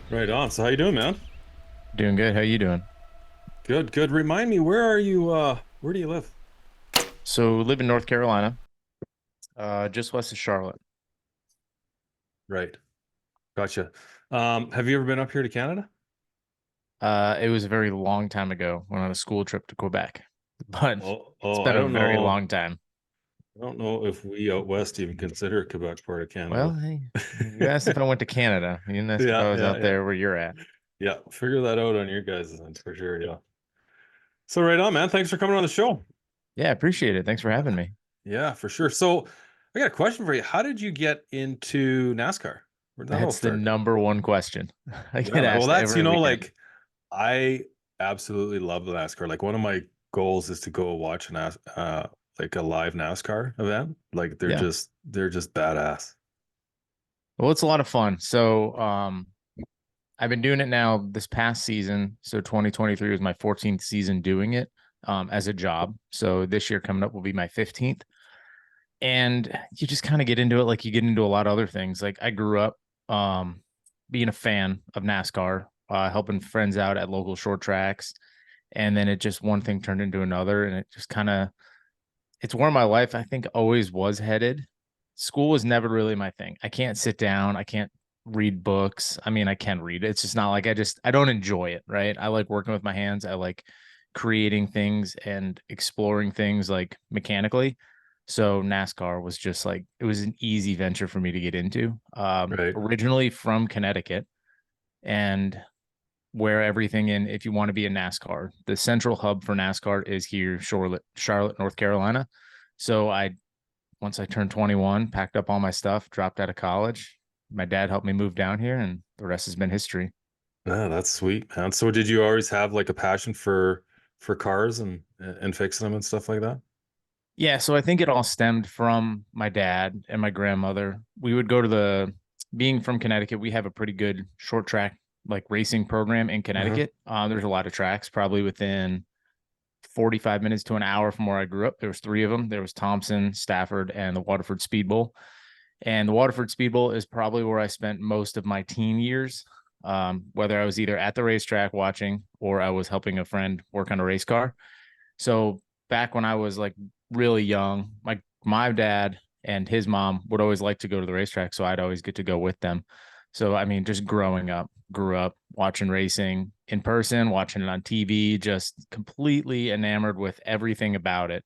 Right on. So how you doing, man? Doing good. How you doing? Good, good. Remind me, where are you, where do you live? So live in North Carolina, just west of Charlotte. Right. Gotcha. Have you ever been up here to Canada? It was a very long time ago when on a school trip to Quebec, but it's I been a don't very know. long time. I don't know if we out west even consider Quebec part of Well, Canada. hey, you asked if I went to Canada. You didn't ask if Yeah, I was yeah, out yeah. there where you're at. Yeah, figure that out on your guys' end for sure, yeah. So right on, man. Thanks for coming on the show. Yeah, appreciate it. Thanks for having me. Yeah, for sure. So I got a question for you. How did you get into NASCAR? Where did that all That's the start? number one question I Yeah, get man. Well, asked that's, every weekend. like I absolutely love the NASCAR. Like one of my goals is to go watch like a live NASCAR event. Like Yeah. they're just badass. Well, it's a lot of fun. So, I've been doing it now this past season. So 2023 was my 14th season doing it as a job. So this year coming up will be my 15th. And you just kind of get into it like you get into a lot of other things. Like I grew up um, being a fan of NASCAR, helping friends out at local short tracks. And then it just one thing turned into another. And it just kind of, it's where my life, I think, always was headed. School was never really my thing. I can't sit down. I can't read books. I mean, I can read. It's just not like I don't enjoy it, right? I like working with my hands. I like creating things and exploring things like mechanically. So NASCAR was just like it was an easy venture for me to get into. Right. Originally from Connecticut, and where everything in if you want to be a NASCAR, the central hub for NASCAR is here, Charlotte, North Carolina. So I once I turned 21, packed up all my stuff, dropped out of college. My dad helped me move down here, and the rest has been history. Yeah, that's sweet, man. So did you always have like a passion for cars and fixing them and stuff like that? Yeah, so I think it all stemmed from my dad and my grandmother. We would go to being from Connecticut, we have a pretty good short track like racing program in Uh-huh. Connecticut. There's a lot of tracks, probably within 45 minutes to an hour from where I grew up. There was three of them. There was Thompson, Stafford, and the Waterford Speed Bowl. And the Waterford Speed Bowl is probably where I spent most of my teen years. Whether I was either at the racetrack watching or I was helping a friend work on a race car. So back when I was like really young, my dad and his mom would always like to go to the racetrack, so I'd always get to go with them. So I mean, just growing up, grew up watching racing in person, watching it on TV, just completely enamored with everything about it.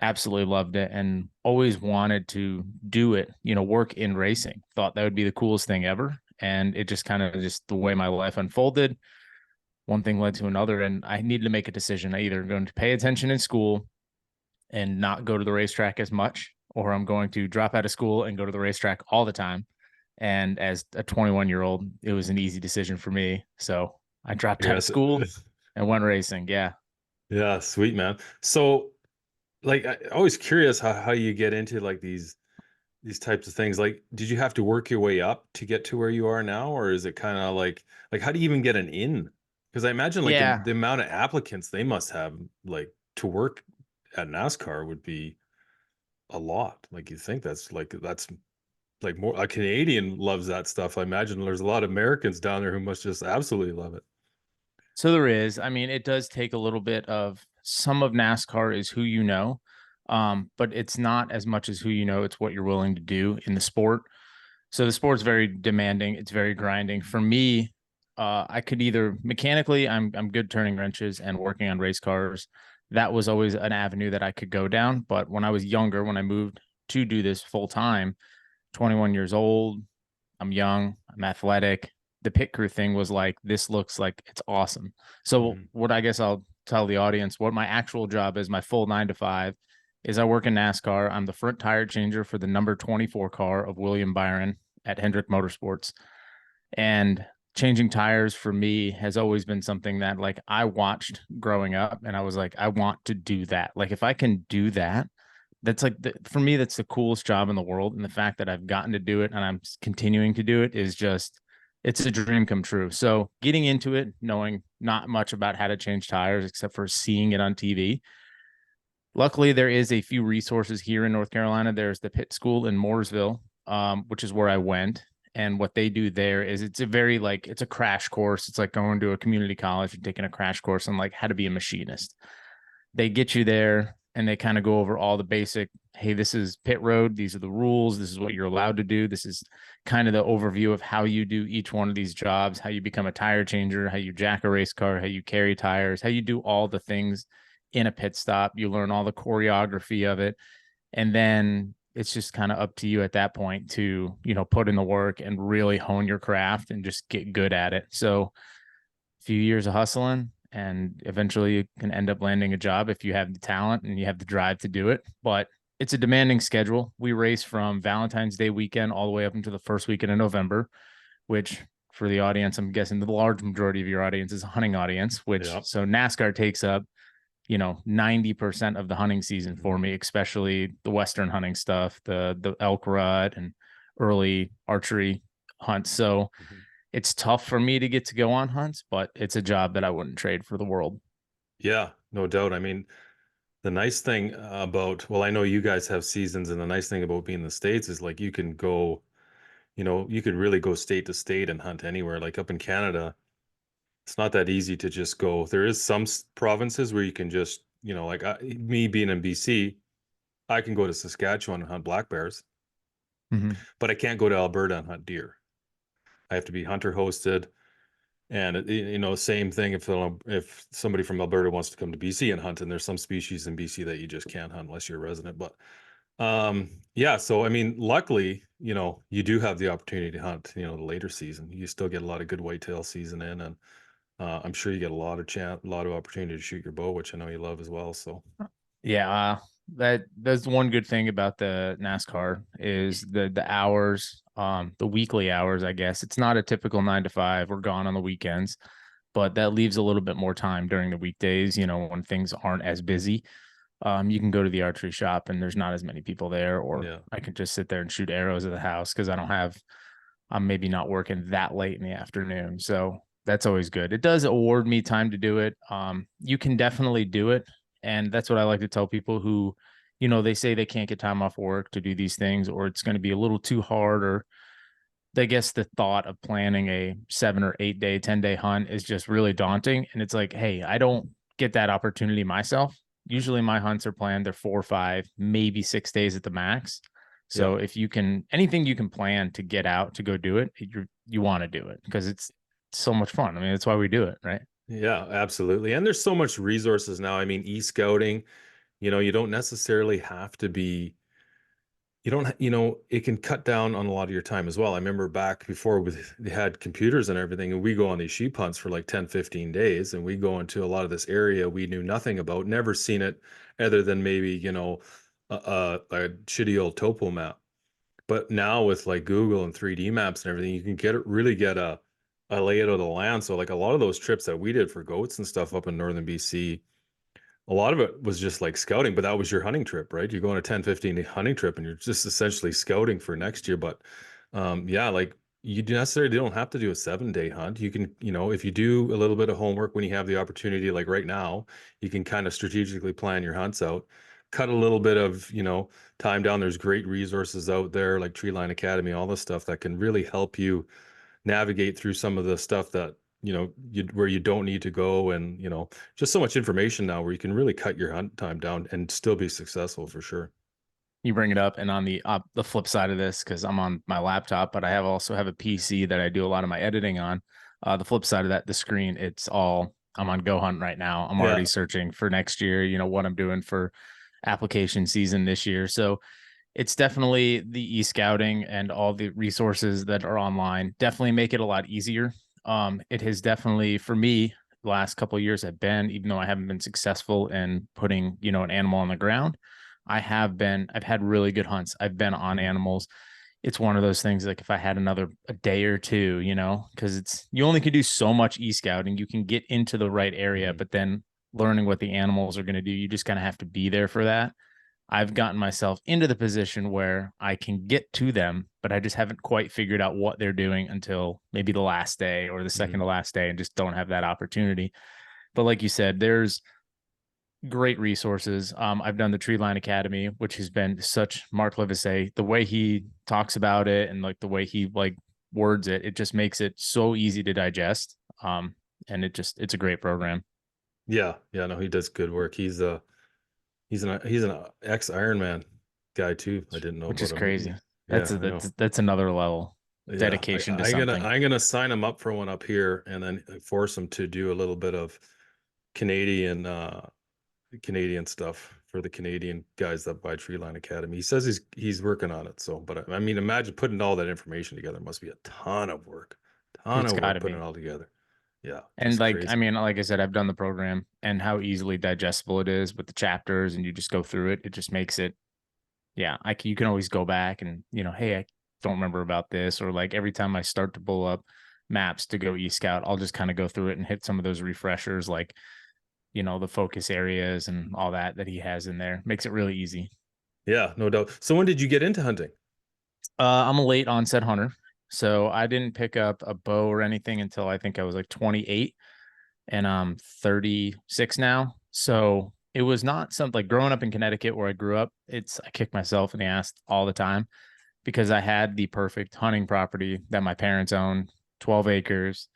Absolutely loved it and always wanted to do it, work in racing. Thought that would be the coolest thing ever. And it just kind of just the way my life unfolded, one thing led to another. And I needed to make a decision. I either going to pay attention in school and not go to the racetrack as much, or I'm going to drop out of school and go to the racetrack all the time. And as a 21-year-old, it was an easy decision for me. So I dropped out of Yes. school and went racing. Yeah. Yeah, sweet, man. So like I always curious how you get into like these types of things. Like, did you have to work your way up to get to where you are now, or is it kind of like how do you even get an in? Because I imagine like the Yeah. amount of applicants they must have like to work at NASCAR would be a lot. Like you think that's like more a Canadian loves that stuff. I imagine there's a lot of Americans down there who must just absolutely love it. So there is. I mean, it does take a little bit of some of NASCAR is who you know, but it's not as much as who you know. It's what you're willing to do in the sport. So the sport's very demanding. It's very grinding. For me, I could either mechanically, I'm good turning wrenches and working on race cars. That was always an avenue that I could go down. But when I was younger, when I moved to do this full time, 21 years old, I'm young, I'm athletic. The pit crew thing was like, this looks like it's awesome. So, Mhm. what I guess I'll tell the audience what my actual job is my full 9 to 5 is I work in NASCAR. I'm the front tire changer for the number 24 car of William Byron at Hendrick Motorsports. And changing tires for me has always been something that like I watched growing up and I was like, I want to do that. Like, if I can do that, that's like for me that's the coolest job in the world, and the fact that I've gotten to do it and I'm continuing to do it is just it's a dream come true. So getting into it knowing not much about how to change tires except for seeing it on TV. Luckily there is a few resources here in North Carolina. There's the pit school in Mooresville, which is where I went, And what they do there is it's a very like it's a crash course. It's like going to a community college and taking a crash course on like how to be a machinist. They get you there and they kind of go over all the basic, hey, this is pit road, these are the rules, this is what you're allowed to do, this is kind of the overview of how you do each one of these jobs, how you become a tire changer, how you jack a race car, how you carry tires, how you do all the things in a pit stop. You learn all the choreography of it, and then it's just kind of up to you at that point to, you know, put in the work and really hone your craft and just get good at it. So a few years of hustling, and eventually you can end up landing a job if you have the talent and you have the drive to do it. But it's a demanding schedule. We race from Valentine's Day weekend all the way up into the first weekend of November, which for the audience, I'm guessing the large majority of your audience is a hunting audience, which Yeah. so NASCAR takes up, you know, 90% of the hunting season for me, especially the Western hunting stuff, the elk rut and early archery hunts. So Mhm. it's tough for me to get to go on hunts, but it's a job that I wouldn't trade for the world. Yeah, no doubt. I mean, the nice thing about, well, I know you guys have seasons, and the nice thing about being in the States is like you can go, you could really go state to state and hunt anywhere. Like up in Canada, it's not that easy to just go. There is some provinces where you can just, like me being in BC, I can go to Saskatchewan and hunt black bears, Mm-hmm. but I can't go to Alberta and hunt deer. I have to be hunter hosted. And same thing if somebody from Alberta wants to come to BC and hunt, and there's some species in BC that you just can't hunt unless you're a resident. But yeah, so I mean, luckily, you do have the opportunity to hunt, the later season. You still get a lot of good whitetail season in, and I'm sure you get a lot of opportunity to shoot your bow, which I know you love as well. So Yeah, that's one good thing about the NASCAR is the hours, the weekly hours, I guess. It's not a typical 9 to 5. We're gone on the weekends, but that leaves a little bit more time during the weekdays, you know, when things aren't as busy. You can go to the archery shop and there's not as many people there, or yeah, I can just sit there and shoot arrows at the house because I'm maybe not working that late in the afternoon. So that's always good. It does award me time to do it. You can definitely do it. And that's what I like to tell people who, you know, they say they can't get time off work to do these things, or it's going to be a little too hard, or I guess the thought of planning a 7 or 8 day, 10-day hunt is just really daunting. And it's like, hey, I don't get that opportunity myself. Usually my hunts are planned, they're 4 or 5, maybe 6 days at the max. yeah, So if you can, anything you can plan to get out to go do it, you want to do it because it's so much fun. I mean, that's why we do it, right? yeah, absolutely. And there's so much resources now. I mean, e-scouting, you don't necessarily have to be you don't it can cut down on a lot of your time as well. I remember back before they had computers and everything, and we go on these sheep hunts for like 10, 15 days, and we go into a lot of this area we knew nothing about, never seen it other than maybe a shitty old topo map. But now with like Google and 3D maps and everything, you can really get a layout of the land. So like a lot of those trips that we did for goats and stuff up in northern BC, a lot of it was just like scouting, but that was your hunting trip, right? You're going a 10, 15 hunting trip and you're just essentially scouting for next year. But yeah, like you necessarily don't have to do a 7 day hunt. You can, if you do a little bit of homework when you have the opportunity, like right now, you can kind of strategically plan your hunts out, cut a little bit of, time down. There's great resources out there like Treeline Academy, all this stuff that can really help you navigate through some of the stuff that where you don't need to go, and just so much information now where you can really cut your hunt time down and still be successful for sure. You bring it up, and on the flip side of this, because I'm on my laptop, but I also have a PC that I do a lot of my editing on. The flip side of that, the screen, it's all I'm on Go Hunt right now. I'm Yeah. already searching for next year. You know what I'm doing for application season this year. So it's definitely the e-scouting and all the resources that are online definitely make it a lot easier. It has definitely for me the last couple of years have been, even though I haven't been successful in putting, you know, an animal on the ground, I've had really good hunts. I've been on Mhm. animals. It's one of those things like if I had a day or two, you know, because it's you only can do so much e-scouting. You can get into the right area, Mhm. but then learning what the animals are going to do, you just kind of have to be there for that. I've gotten myself into the position where I can get to them, but I just haven't quite figured out what they're doing until maybe the last day or the second Mhm. to last day and just don't have that opportunity. But like you said, there's great resources. I've done the Tree Line Academy, which has been such Mark Levisay, the way he talks about it and like the way he like words it, it just makes it so easy to digest. And it's a great program. Yeah, yeah, no, he does good work. He's an ex Ironman guy too. I didn't know Which about is him. crazy. Yeah, I know. That's another level Yeah, dedication to I'm gonna something. I'm gonna sign him up for one up here, and then force him to do a little bit of Canadian Canadian stuff for the Canadian guys that buy Treeline Academy. He says he's working on it. So, but I mean, imagine putting all that information together. Must be a ton It's of got work to putting it be. all together. Yeah, And that's like, I crazy. mean, like I said, I've done the program and how easily digestible it is with the chapters, and you just go through it. It just makes it, yeah, you can always go back and, hey, I don't remember about this. Or like every time I start to pull up maps to go eScout, I'll just kind of go through it and hit some of those refreshers, like, the focus areas and all that he has in there. Makes it really easy. Yeah, no doubt. So when did you get into hunting? I'm a late onset hunter. So I didn't pick up a bow or anything until I think I was like 28, and I'm 36 now. So it was not something like growing up in Connecticut where I grew up. I kick myself in the ass all the time because I had the perfect hunting property that my parents owned, 12 acres,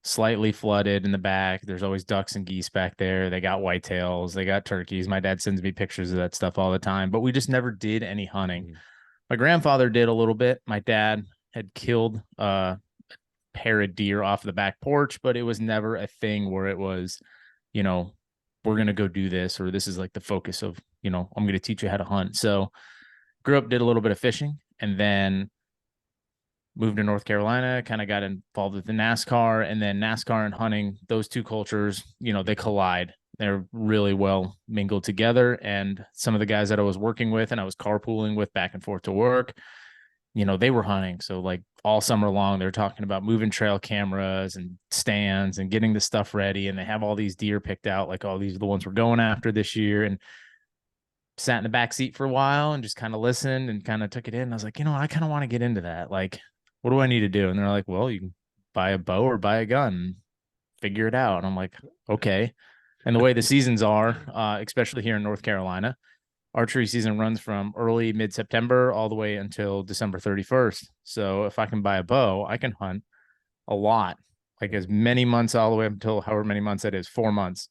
slightly flooded in the back. There's always ducks and geese back there. They got whitetails, they got turkeys. My dad sends me pictures of that stuff all the time, but we just never did any hunting. Mhm. My grandfather did a little bit. My dad had killed a pair of deer off the back porch, but it was never a thing where it was, you know, we're going to go do this, or this is like the focus of, I'm going to teach you how to hunt. So grew up, did a little bit of fishing, and then moved to North Carolina, kind of got involved with the NASCAR, and then NASCAR and hunting, those two cultures, they collide. They're really well mingled together. And some of the guys that I was working with and I was carpooling with back and forth to work, they were hunting. So like all summer long, they're talking about moving trail cameras and stands and getting the stuff ready. And they have all these deer picked out, like, oh, these are the ones we're going after this year. And sat in the back seat for a while and just kind of listened and kind of took it in. I was like, I kind of want to get into that. Like, what do I need to do? And they're like, well, you can buy a bow or buy a gun, figure it out. And I'm like, okay. And the way the seasons are, especially here in North Carolina, archery season runs from early mid-September all the way until December 31st. So if I can buy a bow, I can hunt a lot, like as many months all the way up until however many months that is, 4 months,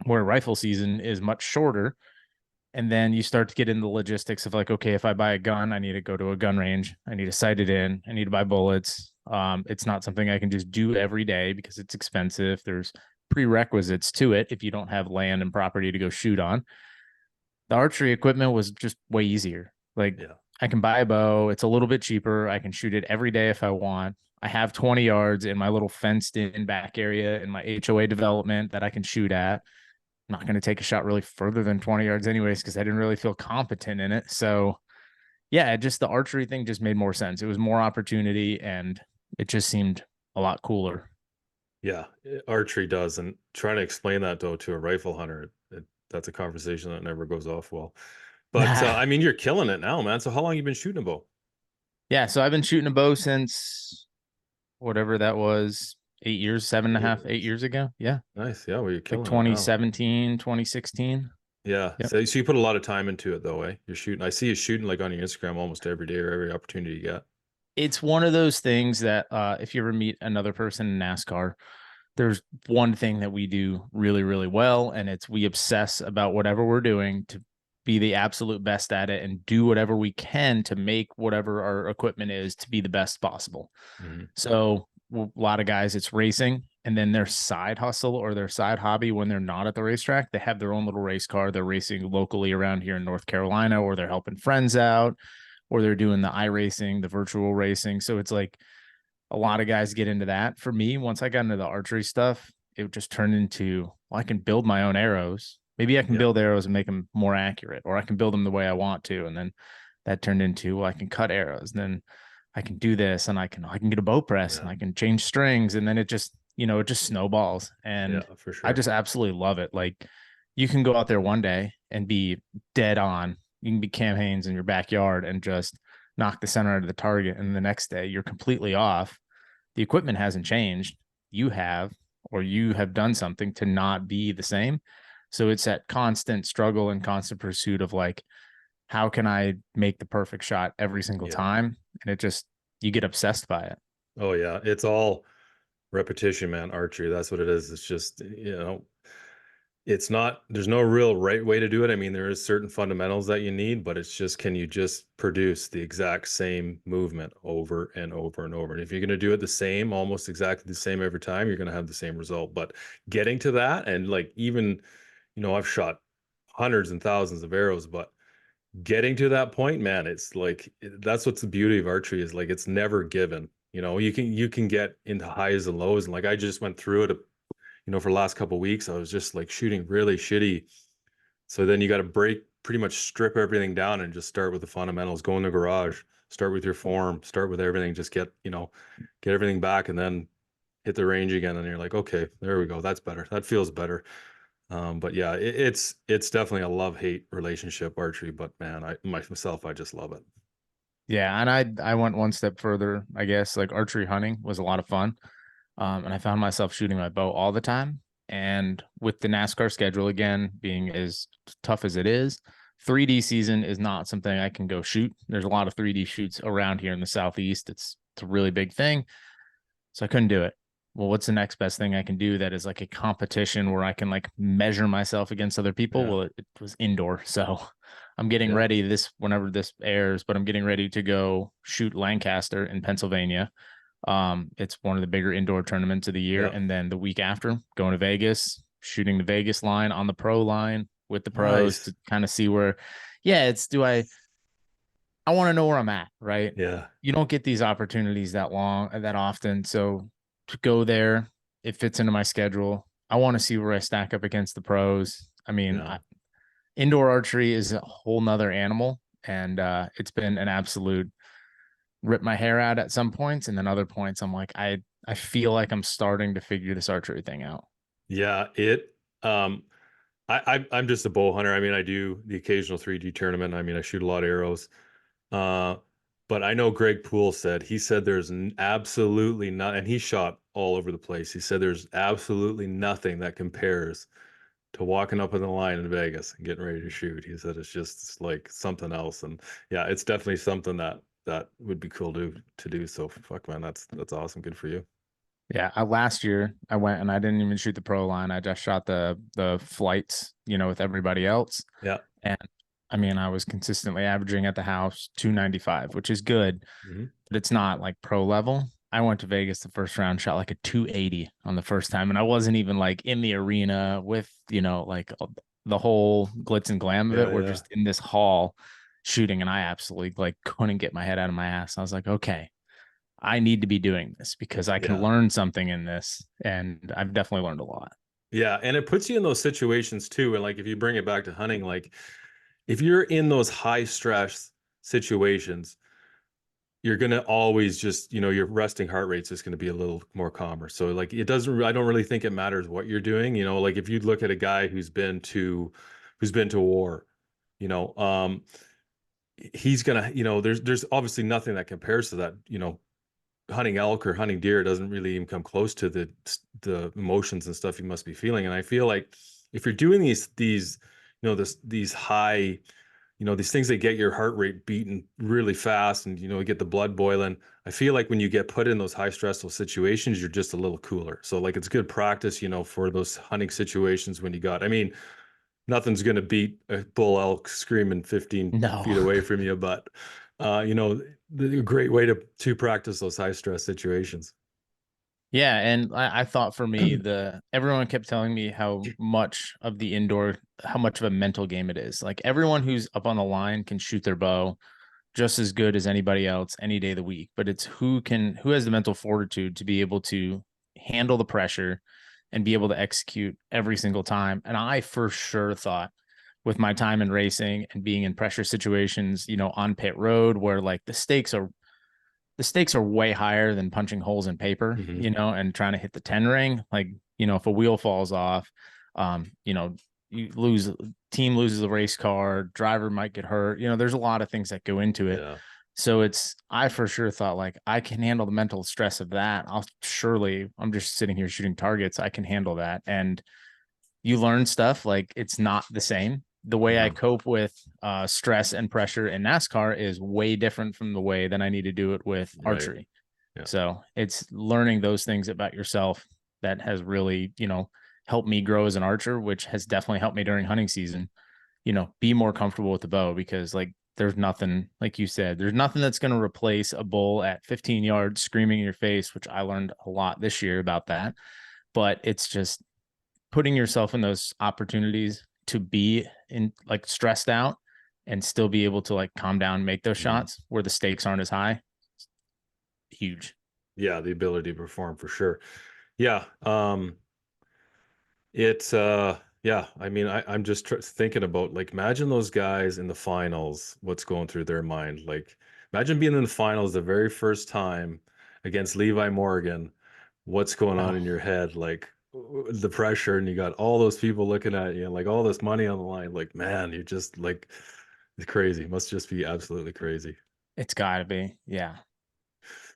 where rifle season is much shorter. And then you start to get into the logistics of like, okay, if I buy a gun, I need to go to a gun range. I need to sight it in. I need to buy bullets. It's not something I can just do every day because it's expensive. There's prerequisites to it if you don't have land and property to go shoot on. The archery equipment was just way easier. Like, Yeah. I can buy a bow. It's a little bit cheaper. I can shoot it every day if I want. I have 20 yards in my little fenced in back area in my HOA development that I can shoot at. I'm not going to take a shot really further than 20 yards anyways, because I didn't really feel competent in it. So yeah, just the archery thing just made more sense. It was more opportunity and it just seemed a lot cooler. Yeah, archery does, and trying to explain that though to a rifle hunter, that's a conversation that never goes off well. But I mean, you're killing it now, man. So how long you been shooting a bow? Yeah, so I've been shooting a bow since whatever that was, 8 years, seven and a half, 8 years ago. Yeah. Nice. Yeah, well, you're Like killing it now. 2017, 2016. Yeah. Yep. So you put a lot of time into it though, eh? You're shooting. I see you shooting like on your Instagram almost every day or every opportunity you get. It's one of those things that if you ever meet another person in NASCAR, there's one thing that we do really, really well, and it's we obsess about whatever we're doing to be the absolute best at it and do whatever we can to make whatever our equipment is to be the best possible. Hmm. So a lot of guys, it's racing, and then their side hustle or their side hobby when they're not at the racetrack, they have their own little race car. They're racing locally around here in North Carolina, or they're helping friends out, or they're doing the iRacing, the virtual racing. So it's like a lot of guys get into that. For me, once I got into the archery stuff, it just turned into, well, I can build my own arrows. Maybe I can Yeah. build arrows and make them more accurate, or I can build them the way I want to. And then that turned into, well, I can cut arrows. And then I can do this, and I can get a bow press, and Yeah. I can change strings. And then it just, it just snowballs. Yeah, And for I sure. just absolutely love it. Like, you can go out there one day and be dead on. You can be Cam Hanes in your backyard and just knock the center out of the target. And the next day you're completely off. The equipment hasn't changed. You have, or you have done something to not be the same. So it's that constant struggle and constant pursuit of like, how can I make the perfect shot every single Yeah. time? And it just, you get obsessed by it. Oh yeah, it's all repetition, man. Archery, that's what it is. It's just, it's not, there's no real right way to do it. I mean, there is certain fundamentals that you need, but it's just, can you just produce the exact same movement over and over and over? And if you're going to do it the same, almost exactly the same every time, you're going to have the same result. But getting to that, and like, even, I've shot hundreds and thousands of arrows, but getting to that point, man, it's like, that's what's the beauty of archery, is like, it's never given. You can get into highs and lows, and like, I just went through it, for the last couple of weeks. I was just like shooting really shitty. So then you got to pretty much strip everything down and just start with the fundamentals. Go in the garage, start with your form, start with everything, just get everything back, and then hit the range again. And you're like, okay, there we go. That's better. That feels better. But yeah, it's definitely a love-hate relationship, archery. But man, myself, I just love it. Yeah, and I went one step further, I guess. Like archery hunting was a lot of fun. And I found myself shooting my bow all the time. And with the NASCAR schedule again being as tough as it is, 3D season is not something I can go shoot. There's a lot of 3D shoots around here in the Southeast. It's a really big thing. So I couldn't do it. Well, what's the next best thing I can do that is like a competition where I can like measure myself against other people? Yeah, Well, it was indoor. So I'm getting yeah, ready whenever this airs, but I'm getting ready to go shoot Lancaster in Pennsylvania. It's one of the bigger indoor tournaments of the year. yeah. And then the week after, going to Vegas, shooting the Vegas line on the pro line with the pros Nice. to kind of see where, yeah, I want to know where I'm at, right? Yeah, You don't get these opportunities that often. So to go there, it fits into my schedule. I want to see where I stack up against the pros. I mean, yeah. indoor archery is a whole nother animal. And it's been an absolute rip my hair out at some points. And then other points, I'm like, I feel like I'm starting to figure this archery thing out. Yeah, um I'm just a bow hunter. I mean, I do the occasional 3D tournament. I mean, I shoot a lot of arrows. Uh, but I know Greg Poole he said there's absolutely not, and he shot all over the place. He said there's absolutely nothing that compares to walking up on the line in Vegas and getting ready to shoot. He said it's like something else. And yeah, it's definitely something that would be cool to do. So fuck, man, that's awesome. Good for you. Yeah, last year I went and I didn't even shoot the pro line. I just shot the flights, with everybody else. Yeah. And I mean, I was consistently averaging at the house 295, which is good, Hmm. but it's not like pro level. I went to Vegas the first round, shot like a 280 on the first time, and I wasn't even like in the arena with, like the whole glitz and glam of it. Yeah, We're yeah, just in this hall shooting, and I absolutely like couldn't get my head out of my ass. I was like, okay, I need to be doing this because I can yeah. learn something in this. And I've definitely learned a lot. Yeah, and it puts you in those situations too. And like, if you bring it back to hunting, like if you're in those high stress situations, you're going to always just, your resting heart rate's just going to be a little more calmer. So like, I don't really think it matters what you're doing. Like if you look at a guy who's been to war, you know, he's gonna, there's obviously nothing that compares to that. Hunting elk or hunting deer doesn't really even come close to the emotions and stuff you must be feeling. And I feel like if you're doing these these high, these things that get your heart rate beating really fast, and get the blood boiling, I feel like when you get put in those high stressful situations, you're just a little cooler. So like, it's good practice, for those hunting situations when I mean, nothing's going to beat a bull elk screaming 15 No. feet away from you, but the great way to practice those high stress situations. Yeah, and I thought for me, everyone kept telling me how much of a mental game it is. Like everyone who's up on the line can shoot their bow just as good as anybody else any day of the week. But it's who has the mental fortitude to be able to handle the pressure and be able to execute every single time. And I for sure thought with my time in racing and being in pressure situations, on pit road where like the stakes are way higher than punching holes in paper, Hmm. and trying to hit the 10 ring. Like, if a wheel falls off, you lose, team loses a race car, driver might get hurt. There's a lot of things that go into it. Yeah. So I for sure thought like I can handle the mental stress of that. I'm just sitting here shooting targets. I can handle that. And you learn stuff like it's not the same. The way I Yeah. cope with stress and pressure in NASCAR is way different from the way that I need to do it with Right. archery. Yeah. So it's learning those things about yourself that has really, helped me grow as an archer, which has definitely helped me during hunting season, be more comfortable with the bow, because like there's nothing, like you said, there's nothing that's going to replace a bull at 15 yards screaming in your face, which I learned a lot this year about that. But it's just putting yourself in those opportunities to be in like stressed out and still be able to like calm down, make those Mhm. shots where the stakes aren't as high. Huge. Yeah, the ability to perform for sure. Yeah. It's yeah, I mean I'm just thinking about like imagine those guys in the finals, what's going through their mind. Like imagine being in the finals the very first time against Levi Morgan. What's going on Oh, in your head? Like the pressure, and you got all those people looking at you and like all this money on the line. Like, man, you're just like it's crazy. It must just be absolutely crazy. it's gotta be. Yeah.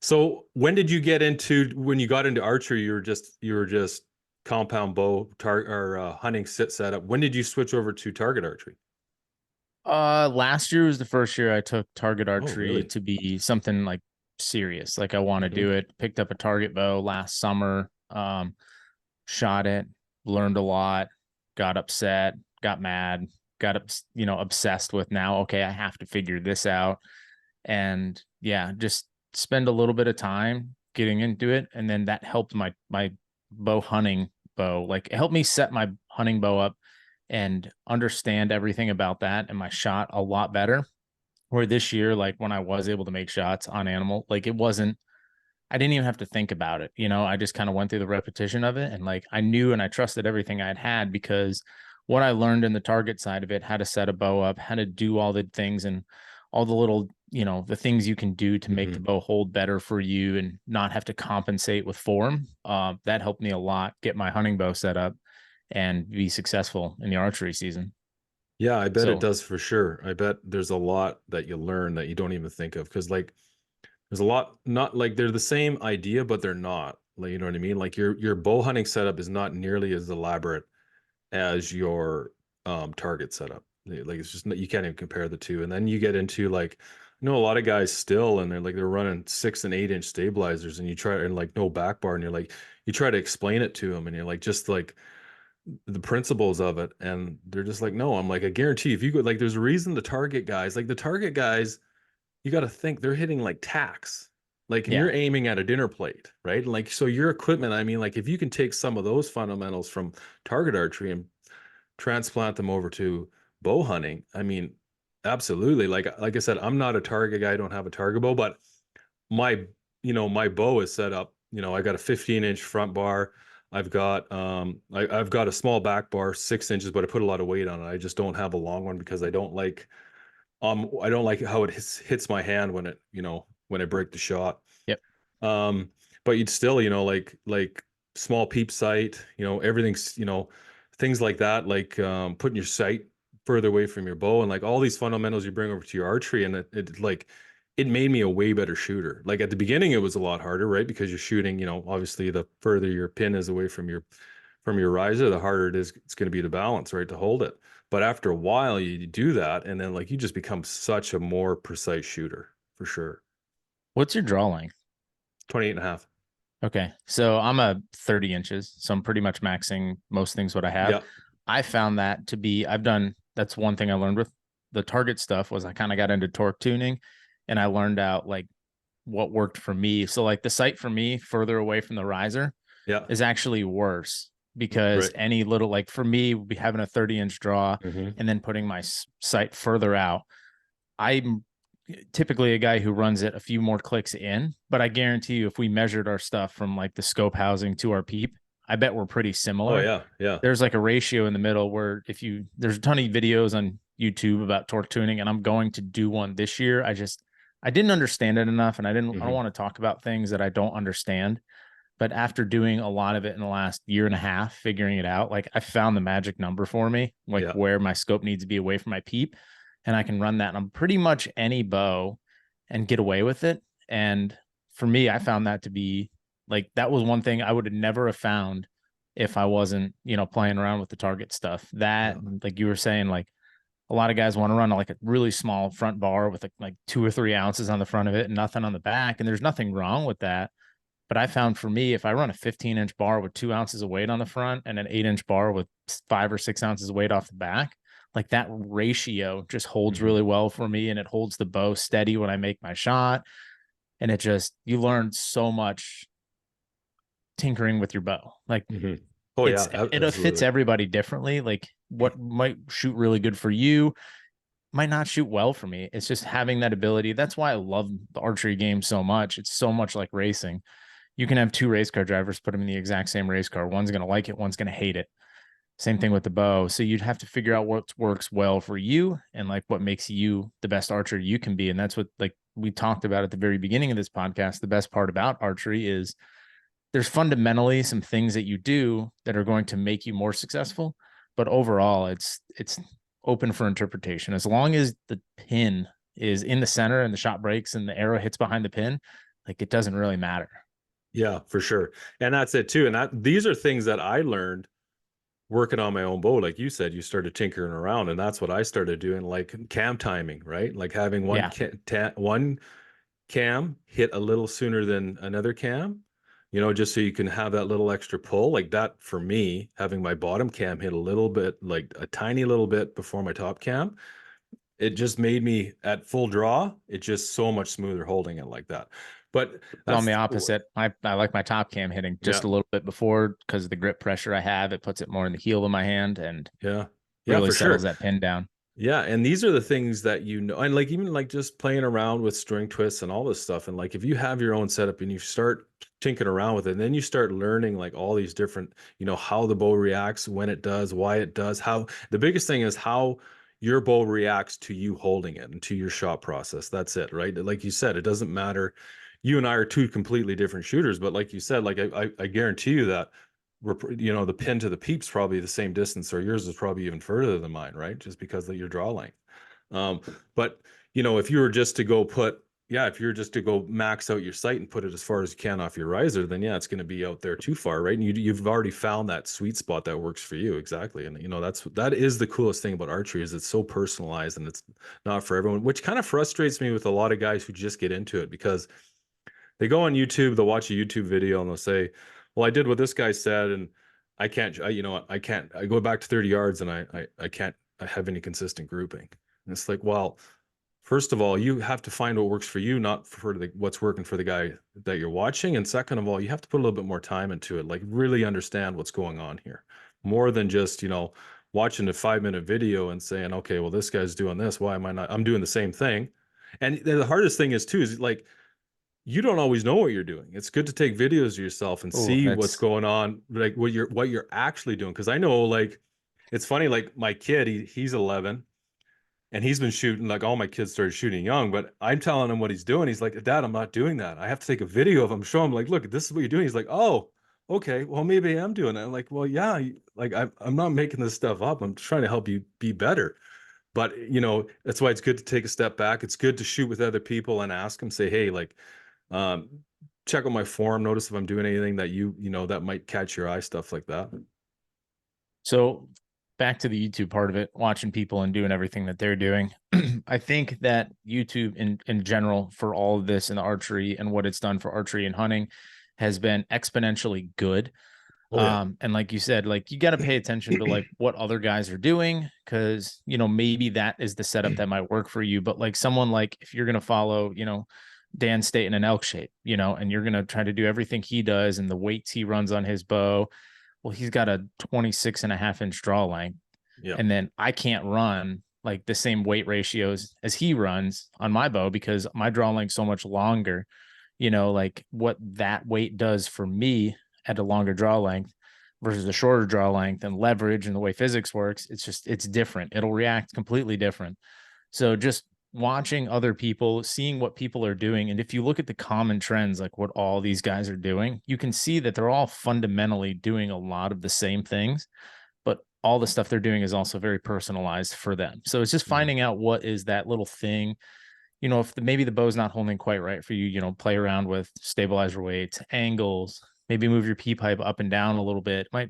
So when you got into archery, you were just compound bow or hunting sit setup. When did you switch over to target archery? Last year was the first year I took target Oh, archery really? to be something like serious. Like I want to Hmm. do it. Picked up a target bow last summer. Shot it, learned a lot, got upset, got mad, obsessed with now, okay, I have to figure this out. And yeah, just spend a little bit of time getting into it. And then that helped my bow hunting bow. Like it helped me set my hunting bow up and understand everything about that and my shot a lot better. Where this year, like when I was able to make shots on animal, like it wasn't, I didn't even have to think about it. I just kind of went through the repetition of it. And like I knew and I trusted everything I'd had, because what I learned in the target side of it, how to set a bow up, how to do all the things and all the little, the things you can do to make the Hmm. bow hold better for you and not have to compensate with form. That helped me a lot get my hunting bow set up and be successful in the archery season. Yeah, I bet it So does for sure. I bet there's a lot that you learn that you don't even think of because like there's a lot not like they're the same idea, but they're not. Like you know what I mean? Like your bow hunting setup is not nearly as elaborate as your target setup. Like it's just you can't even compare the two. And then you get into like I know a lot of guys still and they're running 6 and 8 inch stabilizers and you try and like no back bar and you're like you try to explain it to them and you're like just like the principles of it and they're just like no. I'm like I guarantee if you go like there's a reason the target guys you got to think they're hitting like tacks like and you're yeah, aiming at a dinner plate, right? Like so your equipment, I mean like if you can take some of those fundamentals from target archery and transplant them over to bow hunting, I mean absolutely. Like I said, I'm not a target guy, I don't have a target bow, but my my bow is set up, I got a 15-inch front bar. I've got a small back bar 6 inches, but I put a lot of weight on it. I just don't have a long one because I don't like how it hits my hand when when I break the shot. yep, Um, but you'd still, like small peep sight, everything's, things like that, like putting your sight further away from your bow and like all these fundamentals you bring over to your archery, and it like it made me a way better shooter. Like at the beginning, it was a lot harder, right? Because you're shooting, obviously the further your pin is away from your riser, the harder it is it's going to be to balance, right? To hold it. But after a while, you do that, and then like you just become such a more precise shooter for sure. what's your draw length? 28 and a half. Okay. So I'm a 30 inches. So I'm pretty much maxing most things what I have. Yeah. I found that to be, that's one thing I learned with the target stuff was I kind of got into torque tuning and I learned out like what worked for me. So like the sight for me further away from the riser Yeah. is actually worse because Right. any little, like for me, having a 30-inch draw Hmm. and then putting my sight further out, I'm typically a guy who runs it a few more clicks in, but I guarantee you, if we measured our stuff from like the scope housing to our peep, I bet we're pretty Oh similar. yeah. Yeah. There's like a ratio in the middle where there's a ton of videos on YouTube about torque tuning, and I'm going to do one this year. I didn't understand it enough, and I don't Hmm. want to talk about things that I don't understand. But after doing a lot of it in the last year and a half, figuring it out, like I found the magic number for me, like Yeah. where my scope needs to be away from my peep. And I can run that on pretty much any bow and get away with it. And for me, I found that to be like that was one thing I would have never have found if I wasn't, playing around with the target stuff. That, Yeah. like you were saying, like A lot of guys want to run like a really small front bar with like 2 or 3 ounces on the front of it and nothing on the back. And there's nothing wrong with that. But I found for me, if I run a 15-inch bar with 2 ounces of weight on the front and an 8-inch bar with 5 or 6 ounces of weight off the back, like that ratio just holds Mhm. really well for me. And it holds the bow steady when I make my shot. And it just, you learn so much tinkering with your bow. Like Mhm. Oh yeah, it fits absolutely. everybody differently. Like what might shoot really good for you might not shoot well for me. It's just having that ability. That's why I love the archery game so much. It's so much like racing. You can have two race car drivers, put them in the exact same race car. One's going to like it, one's going to hate it. Same thing with the bow. So you'd have to figure out what works well for you and like what makes you the best archer you can be. And that's what like we talked about at the very beginning of this podcast. The best part about archery is there's fundamentally some things that you do that are going to make you more successful, but overall it's open for interpretation. As long as the pin is in the center and the shot breaks and the arrow hits behind the pin, like it doesn't really matter. Yeah, for sure. And that's it too. And these are things that I learned working on my own bow. Like you said, you started tinkering around, and that's what I started doing, like cam timing, right? Like having Yeah. one cam hit a little sooner than another cam, just so you can have that little extra pull. Like that for me, having my bottom cam hit a little bit, like a tiny little bit before my top cam, it just made me at full draw, it's just so much smoother holding it like that. But So I'm the that's opposite. I like my top cam hitting just yeah, a little bit before because of the grip pressure I have. It puts it more in the heel of my hand and yeah, yeah, really for settles sure. that pin down. Yeah, and these are the things that and like even like just playing around with string twists and all this stuff. And like if you have your own setup and you start tinkering around with it, and then you start learning like all these different, how the bow reacts, when it does, why it does, how the biggest thing is how your bow reacts to you holding it and to your shot process. That's it, right? Like you said, it doesn't matter. You and I are two completely different shooters, but like you said, like I guarantee you that the pin to the peep's probably the same distance, or yours is probably even further than mine, right? Just because of your draw length. But if you were just to go if you're just to go max out your sight and put it as far as you can off your riser, then yeah, it's going to be out there too far, right? And you've already found that sweet spot that works for you exactly. And that is the coolest thing about archery is it's so personalized and it's not for everyone, which kind of frustrates me with a lot of guys who just get into it because they go on YouTube, they'll watch a YouTube video and they'll say, well, I did what this guy said and I can't, I can't, I go back to 30 yards and I can't have any consistent grouping. And it's like, well, first of all, you have to find what works for you, not for what's working for the guy that you're watching. And second of all, you have to put a little bit more time into it, like really understand what's going on here more than just, watching a 5-minute video and saying, okay, well, this guy's doing this. Why am I not? I'm doing the same thing. And the hardest thing is too, is like, you don't always know what you're doing. It's good to take videos of yourself and Oh, see what's that's going on, like what you're actually doing. Because I know, like, it's funny. Like my kid, he's 11, and he's been shooting. Like all my kids started shooting young, but I'm telling him what he's doing. He's like, "Dad, I'm not doing that. I have to take a video of him, show him, like, look, this is what you're doing." He's like, "Oh, okay. Well, maybe I am doing it." I'm like, "Well, yeah. Like I'm not making this stuff up. I'm trying to help you be better." But that's why it's good to take a step back. It's good to shoot with other people and ask them, say, hey, like, um, check out my forum, notice if I'm doing anything that that might catch your eye, stuff like that. so back to the YouTube part of it, watching people and doing everything that they're doing. I think that YouTube in general for all of this in the archery and what it's done for archery and hunting has been exponentially good. Oh yeah. And like you said, like you got to pay attention to like what other guys are doing because maybe that is the setup that might work for you. But like someone like if you're gonna follow, Dan State in an elk shape, and you're gonna try to do everything he does and the weights he runs on his bow, well, he's got a 26.5-inch draw length. Yeah. And then I can't run like the same weight ratios as he runs on my bow because my draw length's so much longer. Like what that weight does for me at a longer draw length versus a shorter draw length and leverage and the way physics works, it's different. It'll react completely different. So just watching other people, seeing what people are doing. And if you look at the common trends, like what all these guys are doing, you can see that they're all fundamentally doing a lot of the same things, but all the stuff they're doing is also very personalized for them. So it's just Mhm. finding out what is that little thing. If maybe the bow's not holding quite right for you, play around with stabilizer weights, angles, maybe move your P pipe up and down a little bit. Might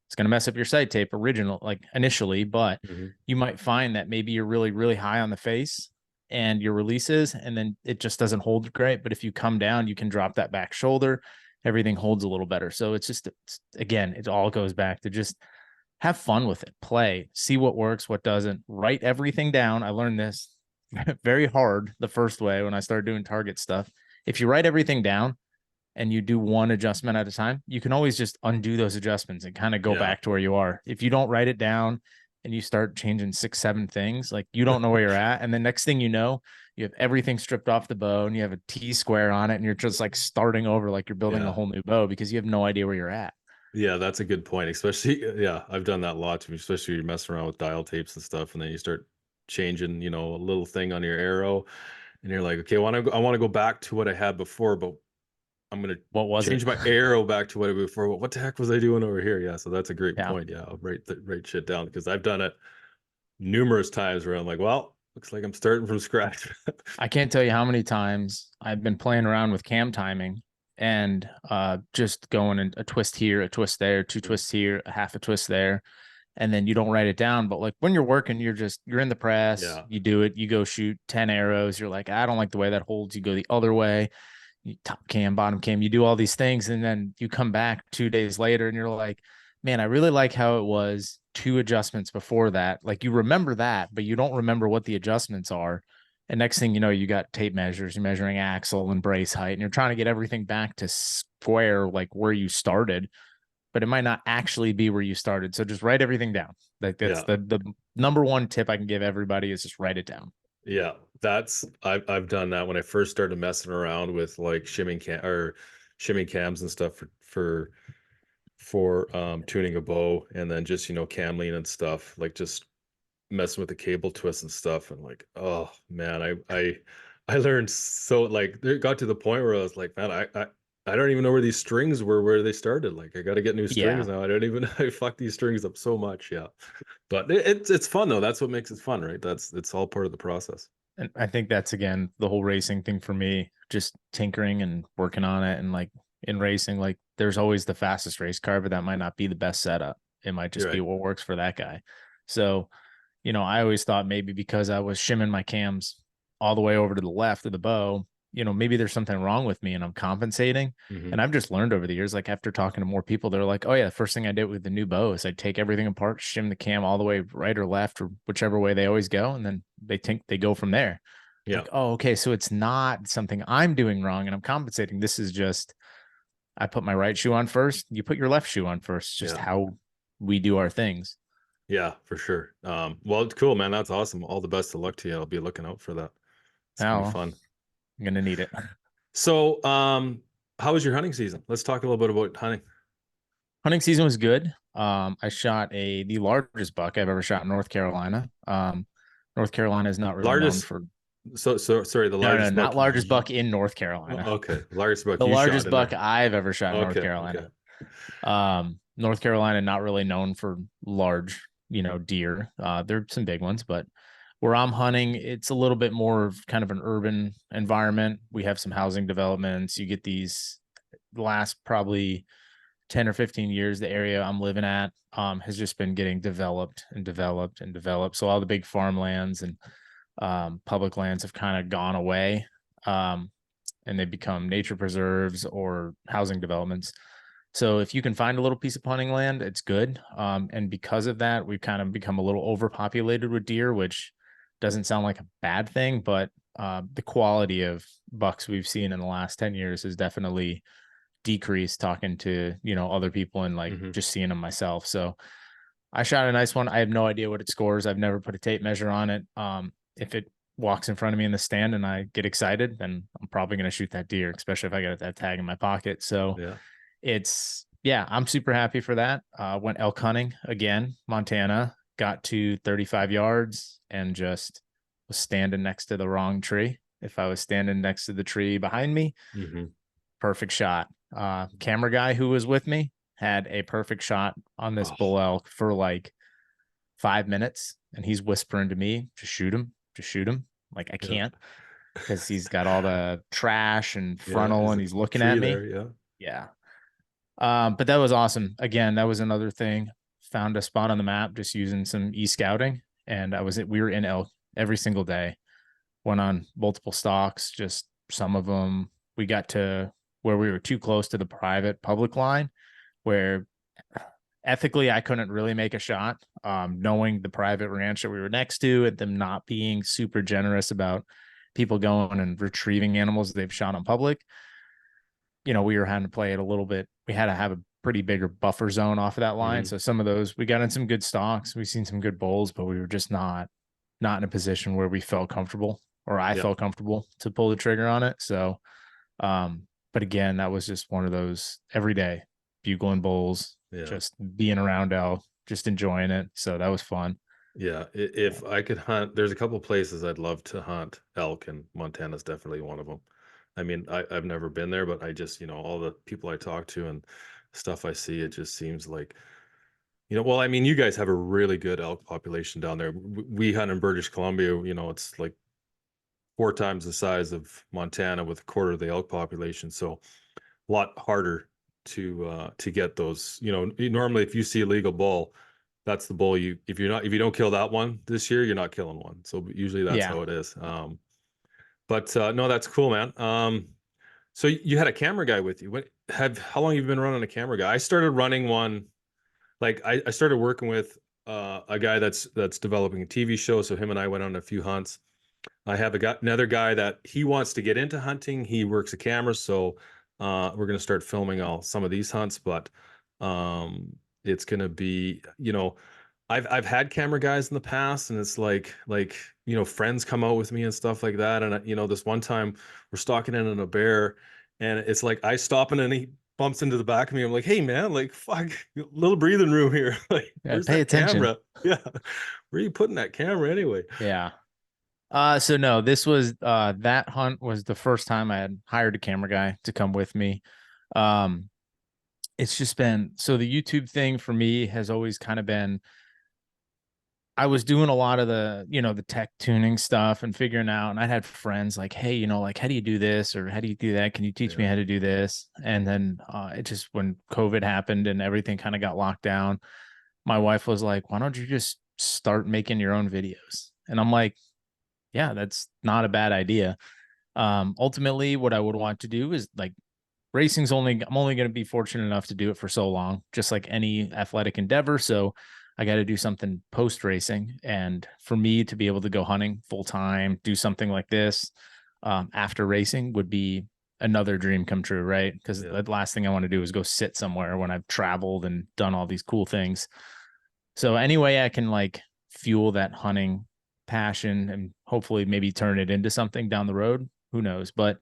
It's going to mess up your sight tape like initially, but Mhm. you might find that maybe you're really, really high on the face and your releases, and then it just doesn't hold great. But if you come down, you can drop that back shoulder, everything holds a little better. So again, it all goes back to just have fun with it, play, see what works, what doesn't, write everything down. I learned this very hard the first way when I started doing target stuff. If you write everything down and you do one adjustment at a time, you can always just undo those adjustments and kind of go Yeah. back to where you are. If you don't write it down and you start changing 6, 7 things, like you don't know where you're at. And the next thing you know, you have everything stripped off the bow and you have a T square on it and you're just like starting over like you're building a Yeah. whole new bow because you have no idea where you're at. Yeah, that's a good point. Especially, yeah, I've done that a lot too, especially you're messing around with dial tapes and stuff, and then you start changing, a little thing on your arrow, and you're like, okay, I want to go back to what I had before, but I'm gonna What was it? change my arrow back to what I before. What the heck was I doing over here? Yeah, so that's a great Yeah. point. Yeah, I'll write shit down because I've done it numerous times where I'm like, well, looks like I'm starting from scratch. I can't tell you how many times I've been playing around with cam timing and just going in a twist here, a twist there, two Mm. twists here, a half a twist there, and then you don't write it down. But like when you're working, you're in the press, Yeah, you do it, you go shoot 10 arrows. You're like, I don't like the way that holds. You go the other way, you top cam, bottom cam, you do all these things, and then you come back 2 days later and you're like, man, I really like how it was two adjustments before that. Like you remember that, but you don't remember what the adjustments are. And next thing you know, you got tape measures, you're measuring axle and brace height, and you're trying to get everything back to square, like where you started, but it might not actually be where you started. So just write everything down. Like that's yeah, the number one tip I can give everybody is just write it down. yeah. I've done that when I first started messing around with like shimming cams and stuff for tuning a bow, and then just cam lean and stuff, like just messing with the cable twist and stuff, and like, oh man, I learned, so like it got to the point where I was like, man, I don't even know where these strings were, where they started. Like I got to get new strings Yeah. now. I don't even I fuck these strings up so much. Yeah, but it's fun though. That's what makes it fun, right? It's all part of the process. And I think that's again the whole racing thing for me, just tinkering and working on it. And like in racing, like there's always the fastest race car, but that might not be the best setup. It might You're just be right. what works for that guy. So, I always thought maybe because I was shimming my cams all the way over to the left of the bow, maybe there's something wrong with me and I'm compensating. Hmm. And I've just learned over the years, like after talking to more people, they're like, oh yeah, the first thing I did with the new bow is I'd take everything apart, shim the cam all the way right or left or whichever way they always go. And then they go from there. Yeah, Like, oh, okay. So it's not something I'm doing wrong and I'm compensating. This is just, I put my right shoe on first. You put your left shoe on first. It's just yeah, how we do our things. yeah, for sure. Well, it's cool, man. That's awesome. All the best of luck to you. I'll be looking out for that. It's gonna be Now fun. I'm going to need it. So, how was your hunting season? Let's talk a little bit about hunting. Hunting season was good. I shot the largest buck I've ever shot in North Carolina. North Carolina is not really known Largest, for, so sorry, the no, no, largest not buck. largest buck in North Carolina. Okay, largest buck The you shot largest in buck there. I've ever shot in North Okay, okay. Carolina. North Carolina, not really known for large, deer. There's some big ones, but where I'm hunting, it's a little bit more of kind of an urban environment. We have some housing developments. You get these last probably 10 or 15 years, the area I'm living at has just been getting developed and developed and developed. So all the big farmlands and public lands have kind of gone away and they become nature preserves or housing developments. So if you can find a little piece of hunting land, it's good. And because of that, we've kind of become a little overpopulated with deer, which doesn't sound like a bad thing, but the quality of bucks we've seen in the last 10 years has definitely decreased talking to, other people and like Hmm. just seeing them myself. So I shot a nice one. I have no idea what it scores. I've never put a tape measure on it. If it walks in front of me in the stand and I get excited, then I'm probably going to shoot that deer, especially if I got that tag in my pocket. So Yeah. yeah, I'm super happy for that. Went elk hunting again, Montana, got to 35 yards and just was standing next to the wrong tree. If I was standing next to the tree behind me, Hmm. perfect shot. Camera guy who was with me had a perfect shot on this Oh, bull elk for like 5 minutes. And he's whispering to me, just shoot him, just shoot him. Like I yeah. can't because he's got all the trash and Yeah. frontal There's and a he's looking tree at me. there. Yeah. Yeah. But that was awesome. Again, that was another thing. Found a spot on the map just using some e-scouting, and we were in elk every single day. Went on multiple stalks, just some of them. We got to where we were too close to the private public line, where ethically I couldn't really make a shot. Knowing the private ranch that we were next to and them not being super generous about people going and retrieving animals they've shot on public, we were having to play it a little bit. We had to have a pretty bigger buffer zone off of that line. Hmm. So some of those, we got in some good stalks. We've seen some good bulls, but we were just not in a position where we felt comfortable, or I Yeah. felt comfortable to pull the trigger on it. So, but again, that was just one of those every day bugling bulls, Yeah. just being around elk, just enjoying it. So that was fun. Yeah. If I could hunt, there's a couple places I'd love to hunt elk, and Montana's definitely one of them. I mean, I've never been there, but I just, all the people I talk to and stuff I see, it just seems like, well, I mean, you guys have a really good elk population down there. We hunt in British Columbia, it's like 4 times the size of Montana with a quarter of the elk population. So a lot harder to get those. Normally if you see a legal bull, that's the bull if you don't kill that one this year, you're not killing one. So usually that's Yeah. how it is. But no, that's cool, man. So you had a camera guy with you. How long have you been running a camera guy? I started running one, like I started working with a guy that's developing a TV show. So him and I went on a few hunts. I have another guy that he wants to get into hunting. He works a camera, so we're gonna start filming all some of these hunts. But it's gonna be, I've had camera guys in the past, and it's like friends come out with me and stuff like that. And this one time we're stalking in on a bear, and it's like I stop and he bumps into the back of me. I'm like, hey man, like fuck, little breathing room here. Like, Yeah. where's Pay that attention. camera? Yeah, where are you putting that camera anyway? Yeah. So no, this was that hunt was the first time I had hired a camera guy to come with me. Um, it's just been so the YouTube thing for me has always kind of been I was doing a lot of the tech tuning stuff and figuring out, and I had friends like, hey, like, how do you do this or how do you do that? Can you teach me Yeah, how to do this? And then it just when COVID happened and everything kind of got locked down, my wife was like, why don't you just start making your own videos? And I'm like, yeah, that's not a bad idea. Ultimately, what I would want to do is like I'm only going to be fortunate enough to do it for so long, just like any athletic endeavor. So I got to do something post racing. And for me to be able to go hunting full time, do something like this after racing would be another dream come true, right? Because yeah, the last thing I want to do is go sit somewhere when I've traveled and done all these cool things. So any way I can like fuel that hunting passion and hopefully maybe turn it into something down the road, who knows? But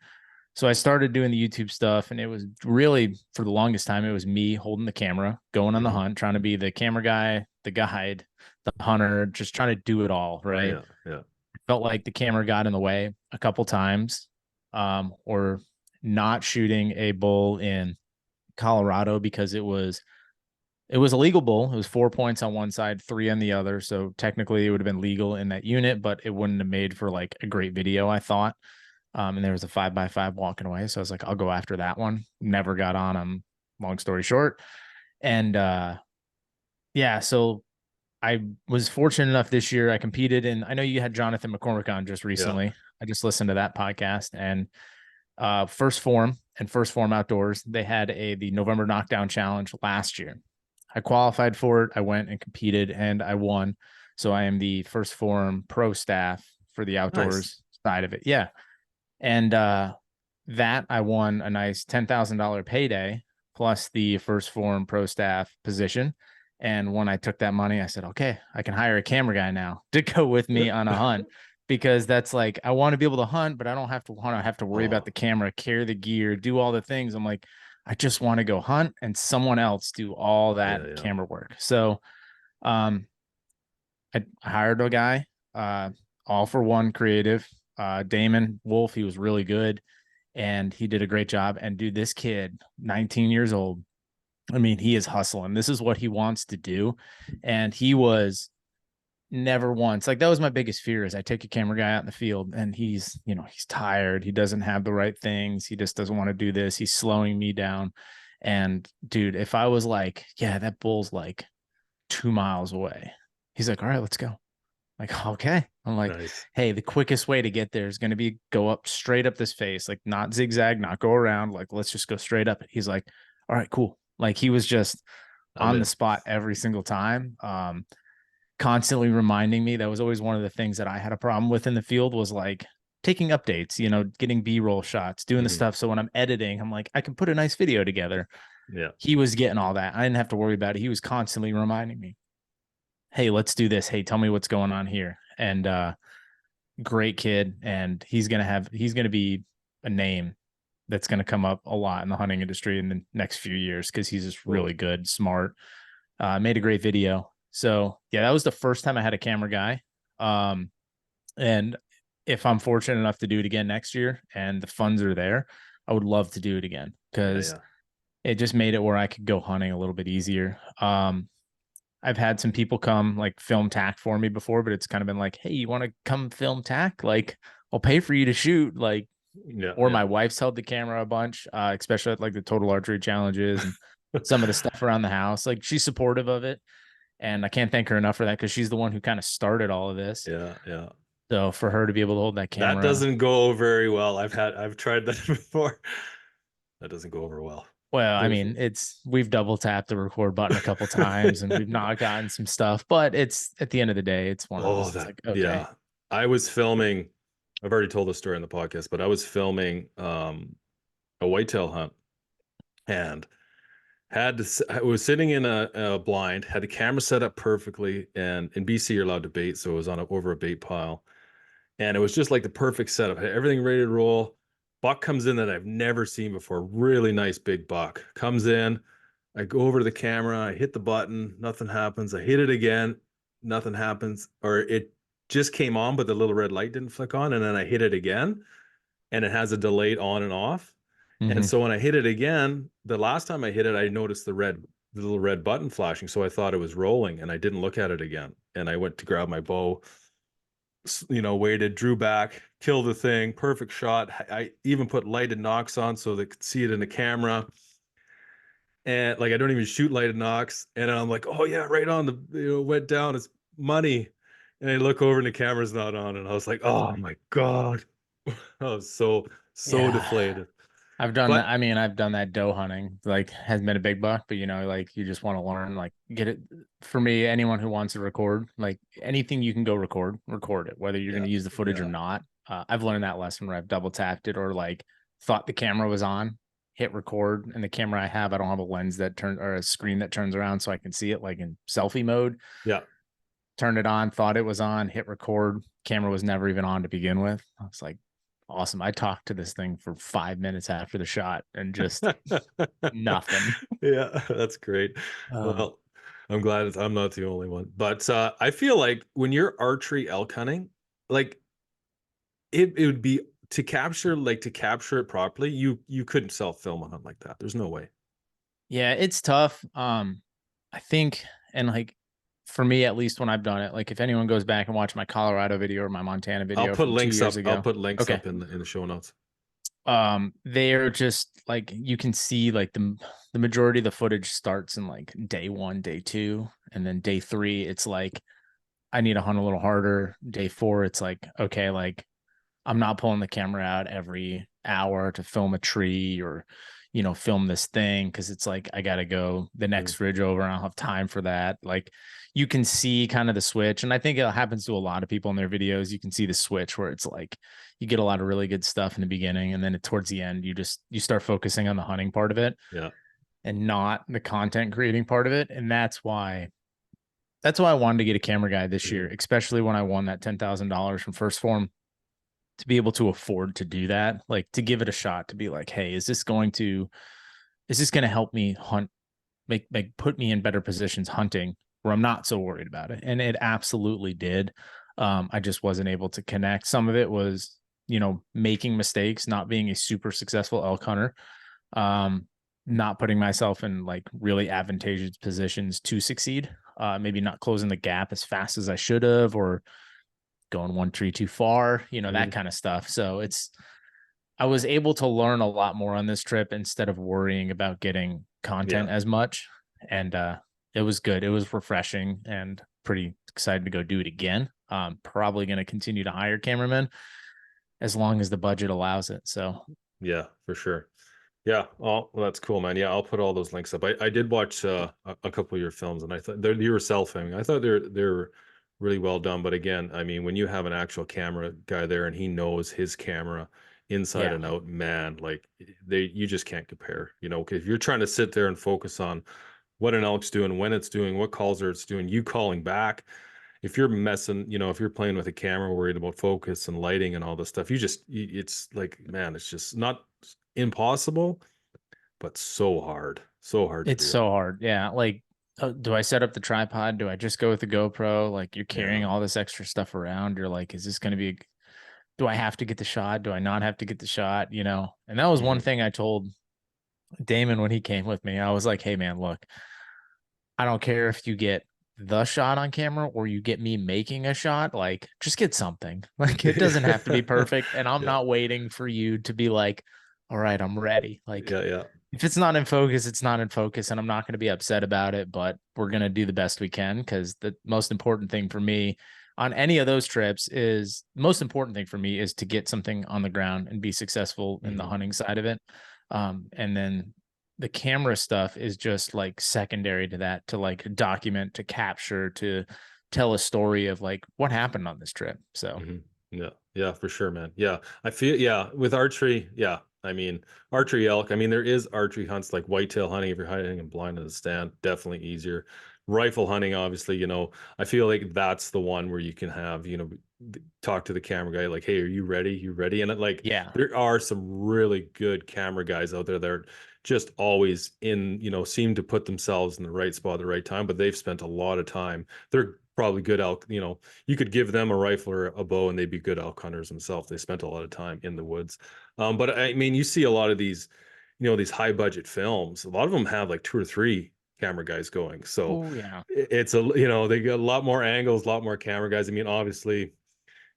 so I started doing the YouTube stuff, and it was really for the longest time, it was me holding the camera, going on the hmm, hunt, trying to be the camera guy, the guide, the hunter, just trying to do it all. Right. yeah, yeah, Felt like the camera got in the way a couple times, or not shooting a bull in Colorado because it was a legal bull. It was 4 points on one side, three on the other. So technically it would have been legal in that unit, but it wouldn't have made for like a great video, I thought. And there was a 5x5 walking away. So I was like, I'll go after that one. Never got on him, long story short. And yeah, so I was fortunate enough this year. I competed in, I know you had Jonathan McCormick on just yeah. recently. I just listened to that podcast, and First Form and First Form Outdoors, they had the November Knockdown Challenge last year. I qualified for it. I went and competed and I won. So I am the First Form pro staff for the Nice. outdoors side of it. Yeah. And that I won a nice $10,000 payday plus the First Form pro staff position. And when I took that money, I said, okay, I can hire a camera guy now to go with me on a hunt, because that's like, I want to be able to hunt, but I don't have to want to have to worry about Oh, the camera, carry the gear, do all the things. I'm like, I just want to go hunt and someone else do all that yeah, yeah. camera work. So um, I hired a guy, uh, all for one creative, Damon Wolf. He was really good and he did a great job. And dude, this kid, 19 years old, I mean, he is hustling. This is what he wants to do. And he was never once like, that was my biggest fear, is I take a camera guy out in the field and he's tired. He doesn't have the right things. He just doesn't want to do this. He's slowing me down. And dude, if I was like, yeah, that bull's like 2 miles away, he's like, all right, let's go. Like, okay. I'm like, Nice. hey, the quickest way to get there is going to be go up straight up this face, like not zigzag, not go around. Like, let's just go straight up. He's like, all right, cool. Like he was just I'm on the in. spot every single time. Constantly reminding me. That was always one of the things that I had a problem with in the field was like taking updates, getting B-roll shots, doing the Mhm. stuff. So when I'm editing, I'm like, I can put a nice video together. Yeah. He was getting all that. I didn't have to worry about it. He was constantly reminding me, hey, let's do this. Hey, tell me what's going on here. And great kid. And he's gonna be a name that's gonna come up a lot in the hunting industry in the next few years because he's just Cool. really good, smart, made a great video. So yeah, that was the first time I had a camera guy. And if I'm fortunate enough to do it again next year and the funds are there, I would love to do it again Yeah. because Yeah. it just made it where I could go hunting a little bit easier. I've had some people come like film tack for me before, but it's kind of been like, hey, you want to come film tack? Like, I'll pay for you to shoot. Like, Yeah. or Yeah. my wife's held the camera a bunch, especially at like the total archery challenges and some of the stuff around the house. Like, she's supportive of it. And I can't thank her enough for that because she's the one who kind of started all of this. Yeah. Yeah. So for her to be able to hold that That camera, doesn't go very well. I've tried that before. That doesn't go over well. well, I There's mean, we've double tapped the record button a couple times and we've not gotten some stuff, but it's at the end of the day, it's one of oh those. It's that like, okay. yeah. I was filming, I've already told the story in the podcast, but I was filming a whitetail hunt and I was sitting in a blind, had the camera set up perfectly, and in BC you're allowed to bait, so it was over a bait pile. And it was just like the perfect setup. Had everything ready to roll. Buck comes in that I've never seen before. Really nice big buck. Comes in. I go over to the camera. I hit the button. Nothing happens. I hit it again. Nothing happens. Or it just came on, but the little red light didn't flick on. And then I hit it again, and it has a delayed on and off. And Mm-hmm. so when I hit it again, the last time I hit it, I noticed the little red button flashing. So I thought it was rolling, and I didn't look at it again. And I went to grab my bow, waited, drew back, killed the thing, perfect shot. I even put lighted knocks on so they could see it in the camera. And like I don't even shoot lighted knocks. And I'm like, oh yeah, right on went down. It's money. And I look over and the camera's not on. And I was like, oh my God. I was so Yeah. deflated. I've done that. But I mean, I've done that doe hunting, like hasn't been a big buck, but like you just want to learn, like get it. For me, anyone who wants to record, like anything you can go record it, whether you're going yeah, to use the footage or yeah. not. I've learned that lesson where I've double tapped it or like thought the camera was on, hit record, and the camera I don't have a lens that turns or a screen that turns around so I can see it like in selfie mode. Yeah. Turned it on, thought it was on, hit record. Camera was never even on to begin with. I was like, awesome. I talked to this thing for 5 minutes after the shot and just nothing. Yeah, that's great. Oh, Well, I'm glad I'm not the only one. But I feel like when you're archery elk hunting, like it would be to capture it properly, you couldn't self-film a hunt like that. There's no way. yeah, it's tough. I think, and like for me, at least when I've done it, like if anyone goes back and watch my Colorado video or my Montana video from 2 years I'll ago, put links okay. up in the show notes. They're just like you can see like the majority of the footage starts in like day one, day two, and then day three, it's like I need to hunt a little harder. Day four, it's like, okay, like I'm not pulling the camera out every hour to film a tree or, film this thing. Cause it's like, I got to go the Mm, next ridge over and I don't have time for that. Like you can see kind of the switch. And I think it happens to a lot of people in their videos. You can see the switch where it's like, you get a lot of really good stuff in the beginning. And then towards the end, you start focusing on the hunting part of it yeah. and not the content creating part of it. And that's why I wanted to get a camera guy this Mhm. year, especially when I won that $10,000 from First Form to be able to afford to do that, like to give it a shot, to be like, hey, is this going to help me hunt, make put me in better positions hunting where I'm not so worried about it? And it absolutely did. I just wasn't able to connect. Some of it was, making mistakes, not being a super successful elk hunter, um, not putting myself in like really advantageous positions to succeed. Maybe not closing the gap as fast as I should have, or going one tree too far, that Mhm. kind of stuff. So I was able to learn a lot more on this trip instead of worrying about getting content Yeah. as much. And it was good. It was refreshing and pretty excited to go do it again. Probably going to continue to hire cameramen as long as the budget allows it. So Yeah, for sure. Yeah. Oh, well, that's cool, man. Yeah, I'll put all those links up. I did watch a couple of your films, and I thought you were self-filming. I thought they're really well done. But again, I mean, when you have an actual camera guy there and he knows his camera inside yeah, and out, man, like you just can't compare. You know, 'cause if you're trying to sit there and focus on what an elk's doing, when it's doing, what calls are it's doing, you calling back. If you're messing, if you're playing with a camera, worried about focus and lighting and all this stuff, it's like, man, it's just not impossible, but so hard to it's do. so hard. Yeah. Like, do I set up the tripod? Do I just go with the GoPro? Like, you're carrying Yeah. all this extra stuff around. You're like, is this going to be, do I have to get the shot? Do I not have to get the shot? And that was one Hmm. thing I told Damon when he came with me. I was like, hey, man, look, I don't care if you get the shot on camera or you get me making a shot. Like, just get something. Like, it doesn't have to be perfect. And I'm Yeah. not waiting for you to be like, all right, I'm ready. Like, Yeah. Yeah. if it's not in focus, it's not in focus. And I'm not going to be upset about it, but we're going to do the best we can. Because the most important thing for me on any of those trips is most important thing for me is to get something on the ground and be successful in the Hmm. hunting side of it. And then the camera stuff is just like secondary to that, to like document, to capture, to tell a story of like what happened on this trip. So Hmm. Yeah. Yeah, for sure, man. Yeah. I feel, yeah, with archery, yeah. I mean, archery elk, I mean, there is archery hunts like whitetail hunting. If you're hunting and blind in the stand, definitely easier. Rifle hunting, obviously, I feel like that's the one where you can have, talk to the camera guy, like, hey, are you ready? You ready? And like, yeah. there are some really good camera guys out there that are just always seem to put themselves in the right spot at the right time, but they've spent a lot of time. They're probably good elk, you could give them a rifle or a bow and they'd be good elk hunters themselves. They spent a lot of time in the woods. But I mean, you see a lot of these, these high budget films. A lot of them have like two or three camera guys going. So Oh yeah. it's they get a lot more angles, a lot more camera guys. I mean, obviously,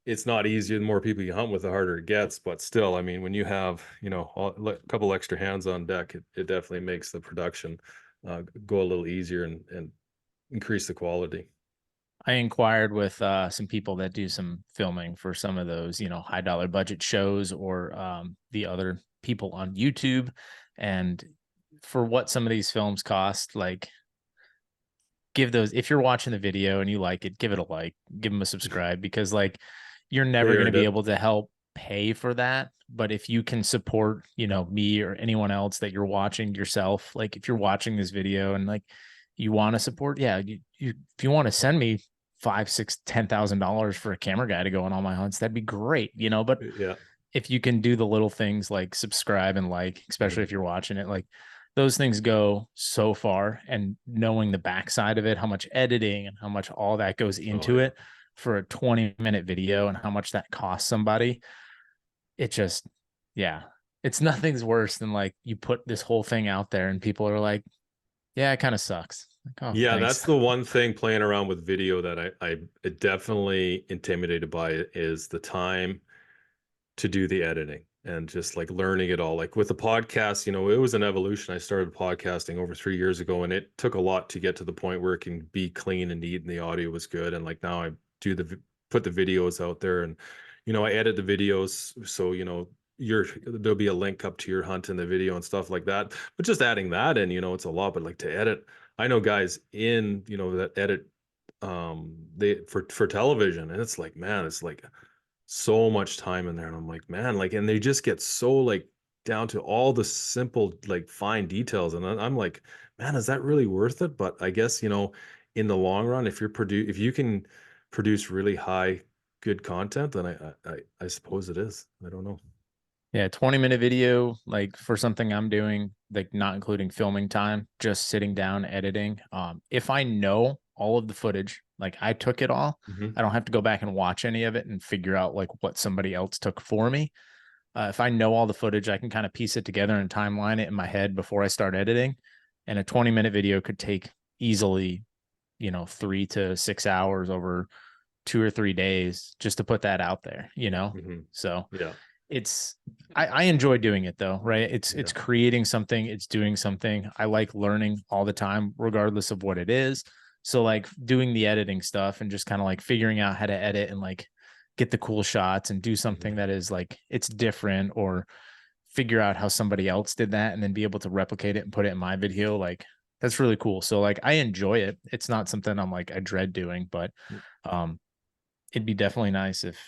it's not easier. The more people you hunt with, the harder it gets. But still, I mean, when you have, a couple extra hands on deck, it definitely makes the production go a little easier and increase the quality. I inquired with some people that do some filming for some of those, high dollar budget shows or the other people on YouTube. And for what some of these films cost, like give those, if you're watching the video and you like it, give it a like, give them a subscribe because like you're They never going to earned be it. able to help pay for that. But if you can support, me or anyone else that you're watching yourself, like if you're watching this video and like you want to support, yeah, if you want to send me five, six, $10,000 for a camera guy to go on all my hunts, that'd be great, but Yeah. if you can do the little things like subscribe and like, especially Mhm. if you're watching it, like those things go so far. And knowing the backside of it, how much editing and how much all that goes Oh into yeah. it for a 20-minute video and how much that costs somebody, it just, yeah, it's nothing's worse than like you put this whole thing out there and people are like, yeah, it kind of sucks. Like, oh, Yeah, thanks. that's the one thing playing around with video that I definitely intimidated by it is the time to do the editing and just like learning it all. Like with the podcast, it was an evolution. I started podcasting over 3 years ago, and it took a lot to get to the point where it can be clean and neat and the audio was good. And like now I do put the videos out there, and I edit the videos so there'll be a link up to your hunt in the video and stuff like that. But just adding that in, it's a lot. But like to edit, I know guys in that edit they for television, and it's like, man, it's like so much time in there, and I'm like, man, like, and they just get so like down to all the simple like fine details, and I'm like, man, is that really worth it? But I guess in the long run, if you can produce really high good content, then I suppose it is. I don't know. Yeah, 20-minute video, like for something I'm doing, like not including filming time, just sitting down editing. If I know all of the footage, like I took it all, Hmm. I don't have to go back and watch any of it and figure out like what somebody else took for me. If I know all the footage, I can kind of piece it together and timeline it in my head before I start editing. And a 20-minute video could take easily, 3 to 6 hours over 2 or 3 days just to put that out there. Hmm. So Yeah. it's I enjoy doing it though, right? It's Yeah. creating something, it's doing something. I like learning all the time, regardless of what it is. So like doing the editing stuff and just kind of like figuring out how to edit and like get the cool shots and do Mhm. something that is like it's different, or figure out how somebody else did that and then be able to replicate it and put it in my video. Like that's really cool. So like I enjoy it. It's not something I'm like I dread doing, but um it'd be definitely nice if,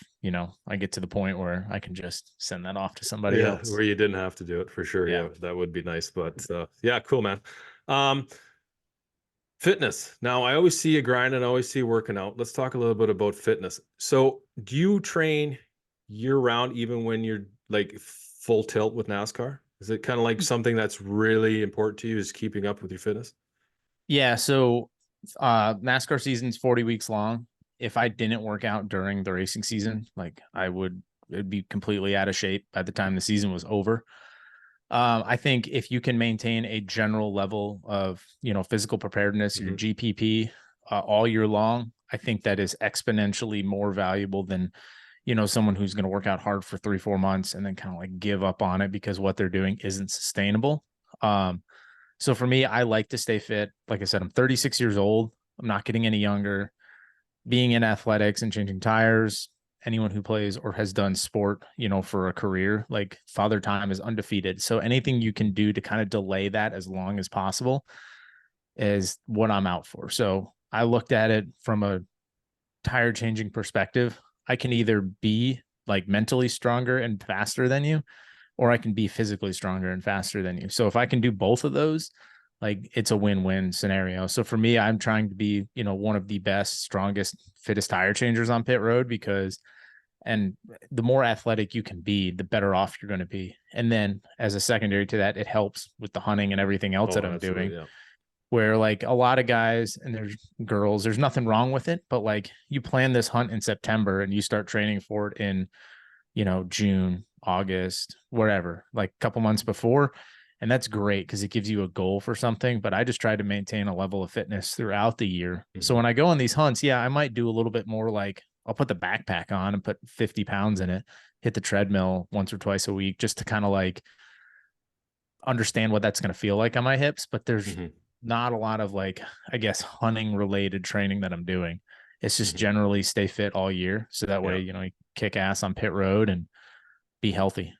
I get to the point where I can just send that off to somebody Yeah, else. where you didn't have to do it for sure. Yeah. Yeah, that would be nice. But yeah, cool, man. Um, Fitness. Now, I always see you grinding, I always see you working out. Let's talk a little bit about fitness. So, do you train year round, even when you're like full tilt with NASCAR? Is it kind of like something that's really important to you, is keeping up with your fitness? Yeah. So NASCAR season's 40 weeks long. If I didn't work out during the racing season, like it'd be completely out of shape by the time the season was over. I think if you can maintain a general level of, physical preparedness, your Hmm. GPP, all year long, I think that is exponentially more valuable than, someone who's going to work out hard for 3, 4 months and then kind of like give up on it because what they're doing isn't sustainable. Um, so for me, I like to stay fit. Like I said, I'm 36 years old. I'm not getting any younger. Being in athletics and changing tires, anyone who plays or has done sport, for a career, like father time is undefeated. So anything you can do to kind of delay that as long as possible is what I'm out for. So I looked at it from a tire changing perspective. I can either be like mentally stronger and faster than you, or I can be physically stronger and faster than you. So if I can do both of those, like it's a win-win scenario. So for me, I'm trying to be, one of the best, strongest, fittest tire changers on pit road, because and the more athletic you can be, the better off you're going to be. And then as a secondary to that, it helps with the hunting and everything else that Oh, I'm doing, absolutely. Yeah. where like a lot of guys and there's girls, there's nothing wrong with it, but like you plan this hunt in September and you start training for it in, June, August, wherever, like a couple months before. And that's great because it gives you a goal for something. But I just try to maintain a level of fitness throughout the year. So Hmm. when I go on these hunts, yeah, I might do a little bit more, like I'll put the backpack on and put 50 pounds in it, hit the treadmill once or twice a week just to kind of like understand what that's going to feel like on my hips. But there's Hmm. not a lot of like, I guess, hunting related training that I'm doing. It's just Hmm. generally stay fit all year. So that way, Yeah. you kick ass on pit road and be healthy.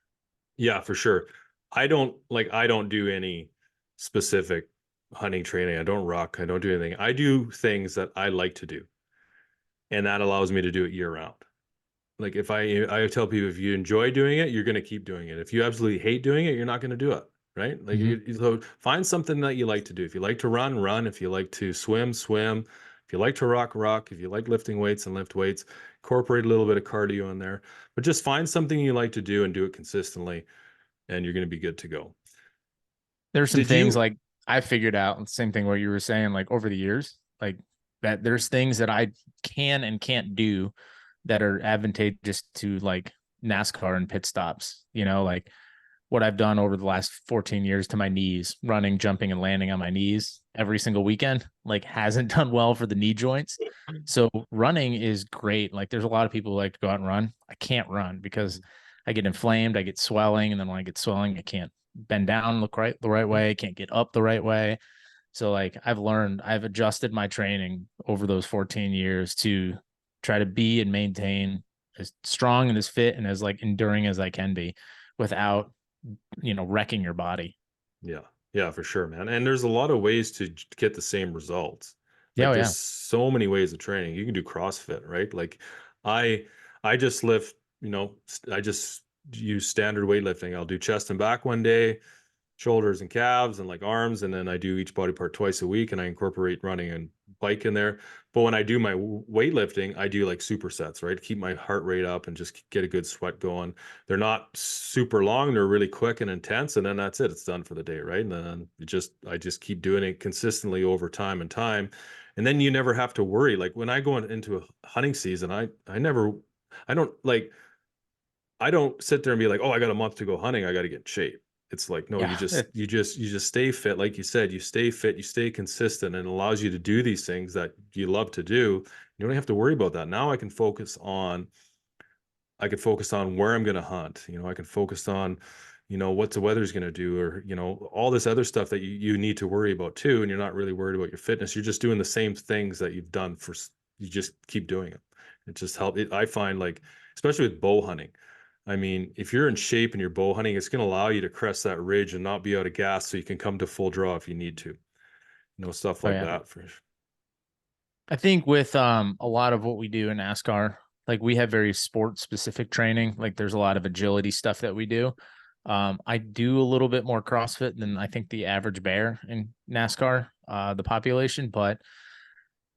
Yeah, for sure. I don't do any specific hunting training. I don't rock. I don't do anything. I do things that I like to do, and that allows me to do it year round. Like if I tell people, if you enjoy doing it, you're going to keep doing it. If you absolutely hate doing it, you're not going to do it, right? Like Mm-hmm. so find something that you like to do. If you like to run, run. If you like to swim, swim. If you like to rock, rock. If you like lifting weights and lift weights, incorporate a little bit of cardio in there. But just find something you like to do and do it consistently, and you're going to be good to go. There's some Did things you? like I figured out, the same thing what you were saying, like over the years, like that there's things that I can and can't do that are advantageous to like NASCAR and pit stops, like what I've done over the last 14 years to my knees, running, jumping, and landing on my knees every single weekend, like hasn't done well for the knee joints. So running is great. Like there's a lot of people who like to go out and run. I can't run because I get inflamed, I get swelling, and then when I get swelling, I can't bend down look right the right way, can't get up the right way. So like I've adjusted my training over those 14 years to try to be and maintain as strong and as fit and as like enduring as I can be without, wrecking your body. Yeah, yeah, for sure, man. And there's a lot of ways to get the same results. Yeah, Like oh, there's yeah. so many ways of training. You can do CrossFit, right? Like I I just lift, I just use standard weightlifting. I'll do chest and back one day, shoulders and calves and like arms, and then I do each body part twice a week, and I incorporate running and bike in there. But when I do my weightlifting, I do like supersets, right? Keep my heart rate up and just get a good sweat going. They're not super long, they're really quick and intense, and then that's it, it's done for the day, right? And then I just keep doing it consistently over time and time. And then you never have to worry. Like when I go into a hunting season, I don't like I don't sit there and be like, oh, I got a month to go hunting, I got to get in shape. It's like, no, Yeah. you just stay fit. Like you said, you stay fit, you stay consistent, and it allows you to do these things that you love to do. You don't have to worry about that. Now I can focus on I could focus on where I'm going to hunt. I can focus on, what the weather's going to do, or, all this other stuff that you need to worry about too. And you're not really worried about your fitness. You're just doing the same things that you've done you just keep doing it. It just helps. I find, like, especially with bow hunting. I mean, if you're in shape and you're bow hunting, it's going to allow you to crest that ridge and not be out of gas, so you can come to full draw if you need to, stuff Oh like yeah. that. I think with a lot of what we do in NASCAR, like we have very sport specific training. Like there's a lot of agility stuff that we do. I do a little bit more CrossFit than I think the average bear in NASCAR, the population, but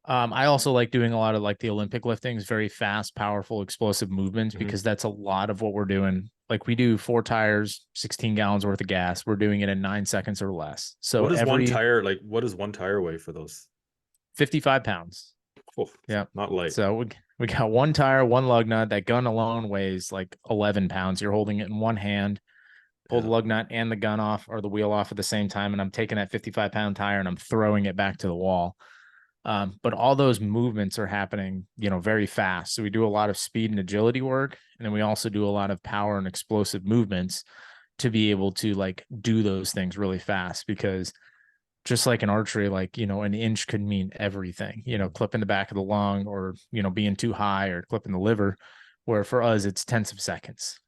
I also like doing a lot of like the Olympic liftings, very fast, powerful, explosive movements, Mhm. because that's a lot of what we're doing. Like we do 4 tires, 16 gallons worth of gas. We're doing it in 9 seconds or less. So every What does one tire weigh for those? 55 pounds. Oh, Yeah. not light. So we got one tire, one lug nut. That gun alone weighs like 11 pounds. You're holding it in one hand, pull the Yeah. lug nut and the gun off or the wheel off at the same time. And I'm taking that 55-pound tire and I'm throwing it back to the wall. But all those movements are happening, very fast. So we do a lot of speed and agility work. And then we also do a lot of power and explosive movements to be able to like do those things really fast, because just like in archery, like, an inch could mean everything, clipping the back of the lung or, being too high or clipping the liver, where for us, it's tenths of seconds,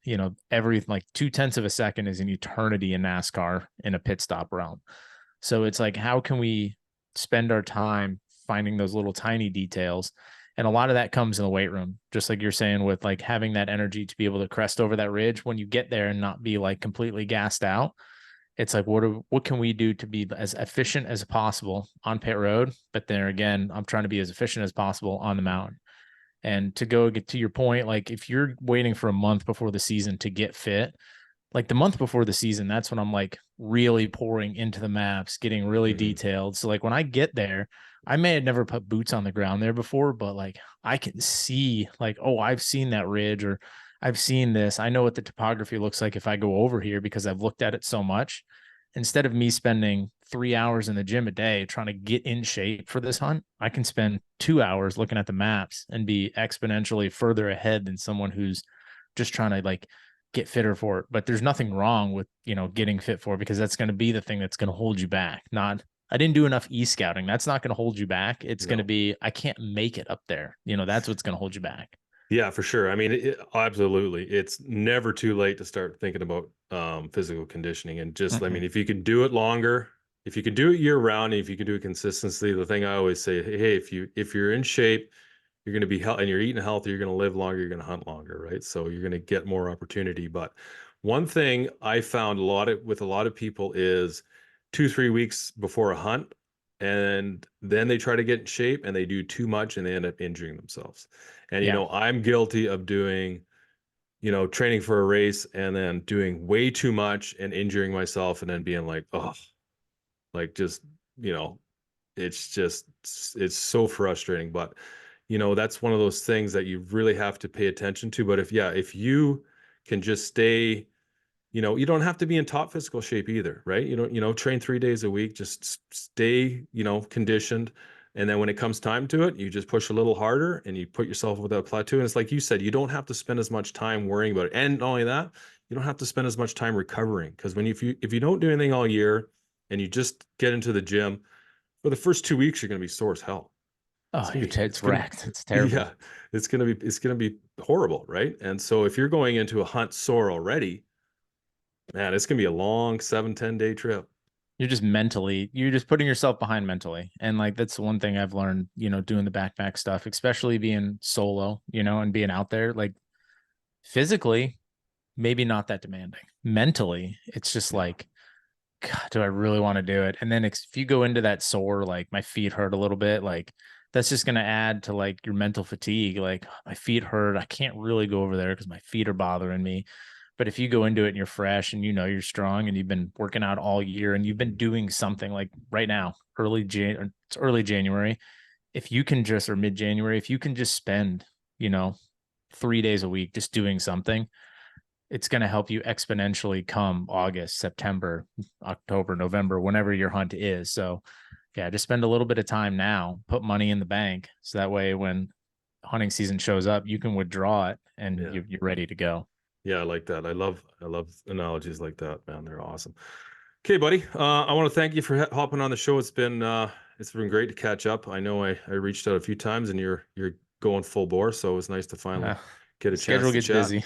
every like 2/10 of a second is an eternity in NASCAR in a pit stop realm. So it's like, how can we spend our time finding those little tiny details? And a lot of that comes in the weight room, just like you're saying, with like having that energy to be able to crest over that ridge when you get there and not be like completely gassed out. It's like, what can we do to be as efficient as possible on pit road? But then again, I'm trying to be as efficient as possible on the mountain. And to get to your point, like if you're waiting for a month before the season to get fit, like the month before the season, that's when I'm like really pouring into the maps, getting really Mhm. detailed. So like when I get there, I may have never put boots on the ground there before, but like I can see like, oh, I've seen that ridge, or I've seen this. I know what the topography looks like if I go over here because I've looked at it so much. Instead of me spending 3 hours in the gym a day trying to get in shape for this hunt, I can spend 2 hours looking at the maps and be exponentially further ahead than someone who's just trying to like get fitter for it. But there's nothing wrong with, getting fit for it, because that's going to be the thing that's going to hold you back. Not, I didn't do enough e-scouting. That's not going to hold you back. It's going to No. be, I can't make it up there. That's what's going to hold you back. Yeah, for sure. I mean, absolutely. It's never too late to start thinking about physical conditioning, and just, I mean, Mm-mm. if you can do it longer, if you can do it year round, and if you can do it consistently, the thing I always say, hey, if you're in shape, you're going to be healthy, and you're eating healthy, you're going to live longer, you're going to hunt longer, right? So you're going to get more opportunity. But one thing I found with a lot of people is 2, 3 weeks before a hunt, and then they try to get in shape and they do too much and they end up injuring themselves. And Yeah. I'm guilty of doing, training for a race and then doing way too much and injuring myself, and then being like, oh, like, just, you know, it's so frustrating. But that's one of those things that you really have to pay attention to. But if you can just stay, you don't have to be in top physical shape either, right? You don't, train 3 days a week, just stay, conditioned. And then when it comes time to it, you just push a little harder and you put yourself with that plateau. And it's like you said, you don't have to spend as much time worrying about it. And not only that, you don't have to spend as much time recovering. Because if you don't do anything all year and you just get into the gym, for the first 2 weeks, you're going to be sore as hell. Oh, It's it's gonna wrecked. It's yeah, terrible. it's gonna be horrible, right? And so if you're going into a hunt sore already, man, it's gonna be a long 7, 10 day trip. You're just putting yourself behind mentally. And like, that's one thing I've learned, doing the backpack stuff, especially being solo, and being out there, like physically, maybe not that demanding. Mentally, it's just Yeah. like, God, do I really want to do it? And then if you go into that sore, like my feet hurt a little bit, like that's just going to add to like your mental fatigue. Like my feet hurt. I can't really go over there because my feet are bothering me. But if you go into it and you're fresh and you're strong and you've been working out all year and you've been doing something like right now, it's early January. If you can just, or mid January, if you can just spend, you know, 3 days a week just doing something, it's going to help you exponentially come August, September, October, November, whenever your hunt is. So, yeah, just spend a little bit of time now, put money in the bank. So that way, when hunting season shows up, you can withdraw it and Yeah. you're ready to go. Yeah, I like that. I love analogies like that, man. They're awesome. Okay, buddy. I want to thank you for hopping on the show. It's been great to catch up. I know I reached out a few times and you're going full bore, so it was nice to finally Uh, get a chance Schedule to gets chat. busy.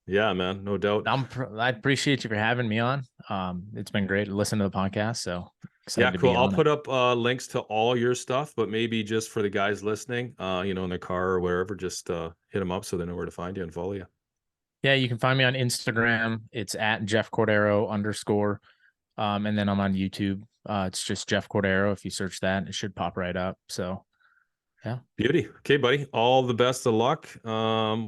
Yeah, man, no doubt. I appreciate you for having me on. It's been great to listen to the podcast. So Yeah, excited to cool. be I'll on it. put up links to all your stuff, but maybe just for the guys listening, in their car or wherever, just hit them up so they know where to find you and follow you. Yeah, you can find me on Instagram. It's at Jeff Cordero _. And then I'm on YouTube. It's just Jeff Cordero. If you search that, it should pop right up. So yeah. Beauty. Okay, buddy. All the best of luck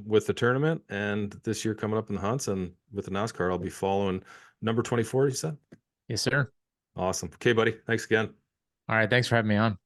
with the tournament and this year coming up in the hunts, and with the NASCAR. I'll be following number 24, you said? Yes, sir. Awesome. Okay, buddy. Thanks again. All right. Thanks for having me on.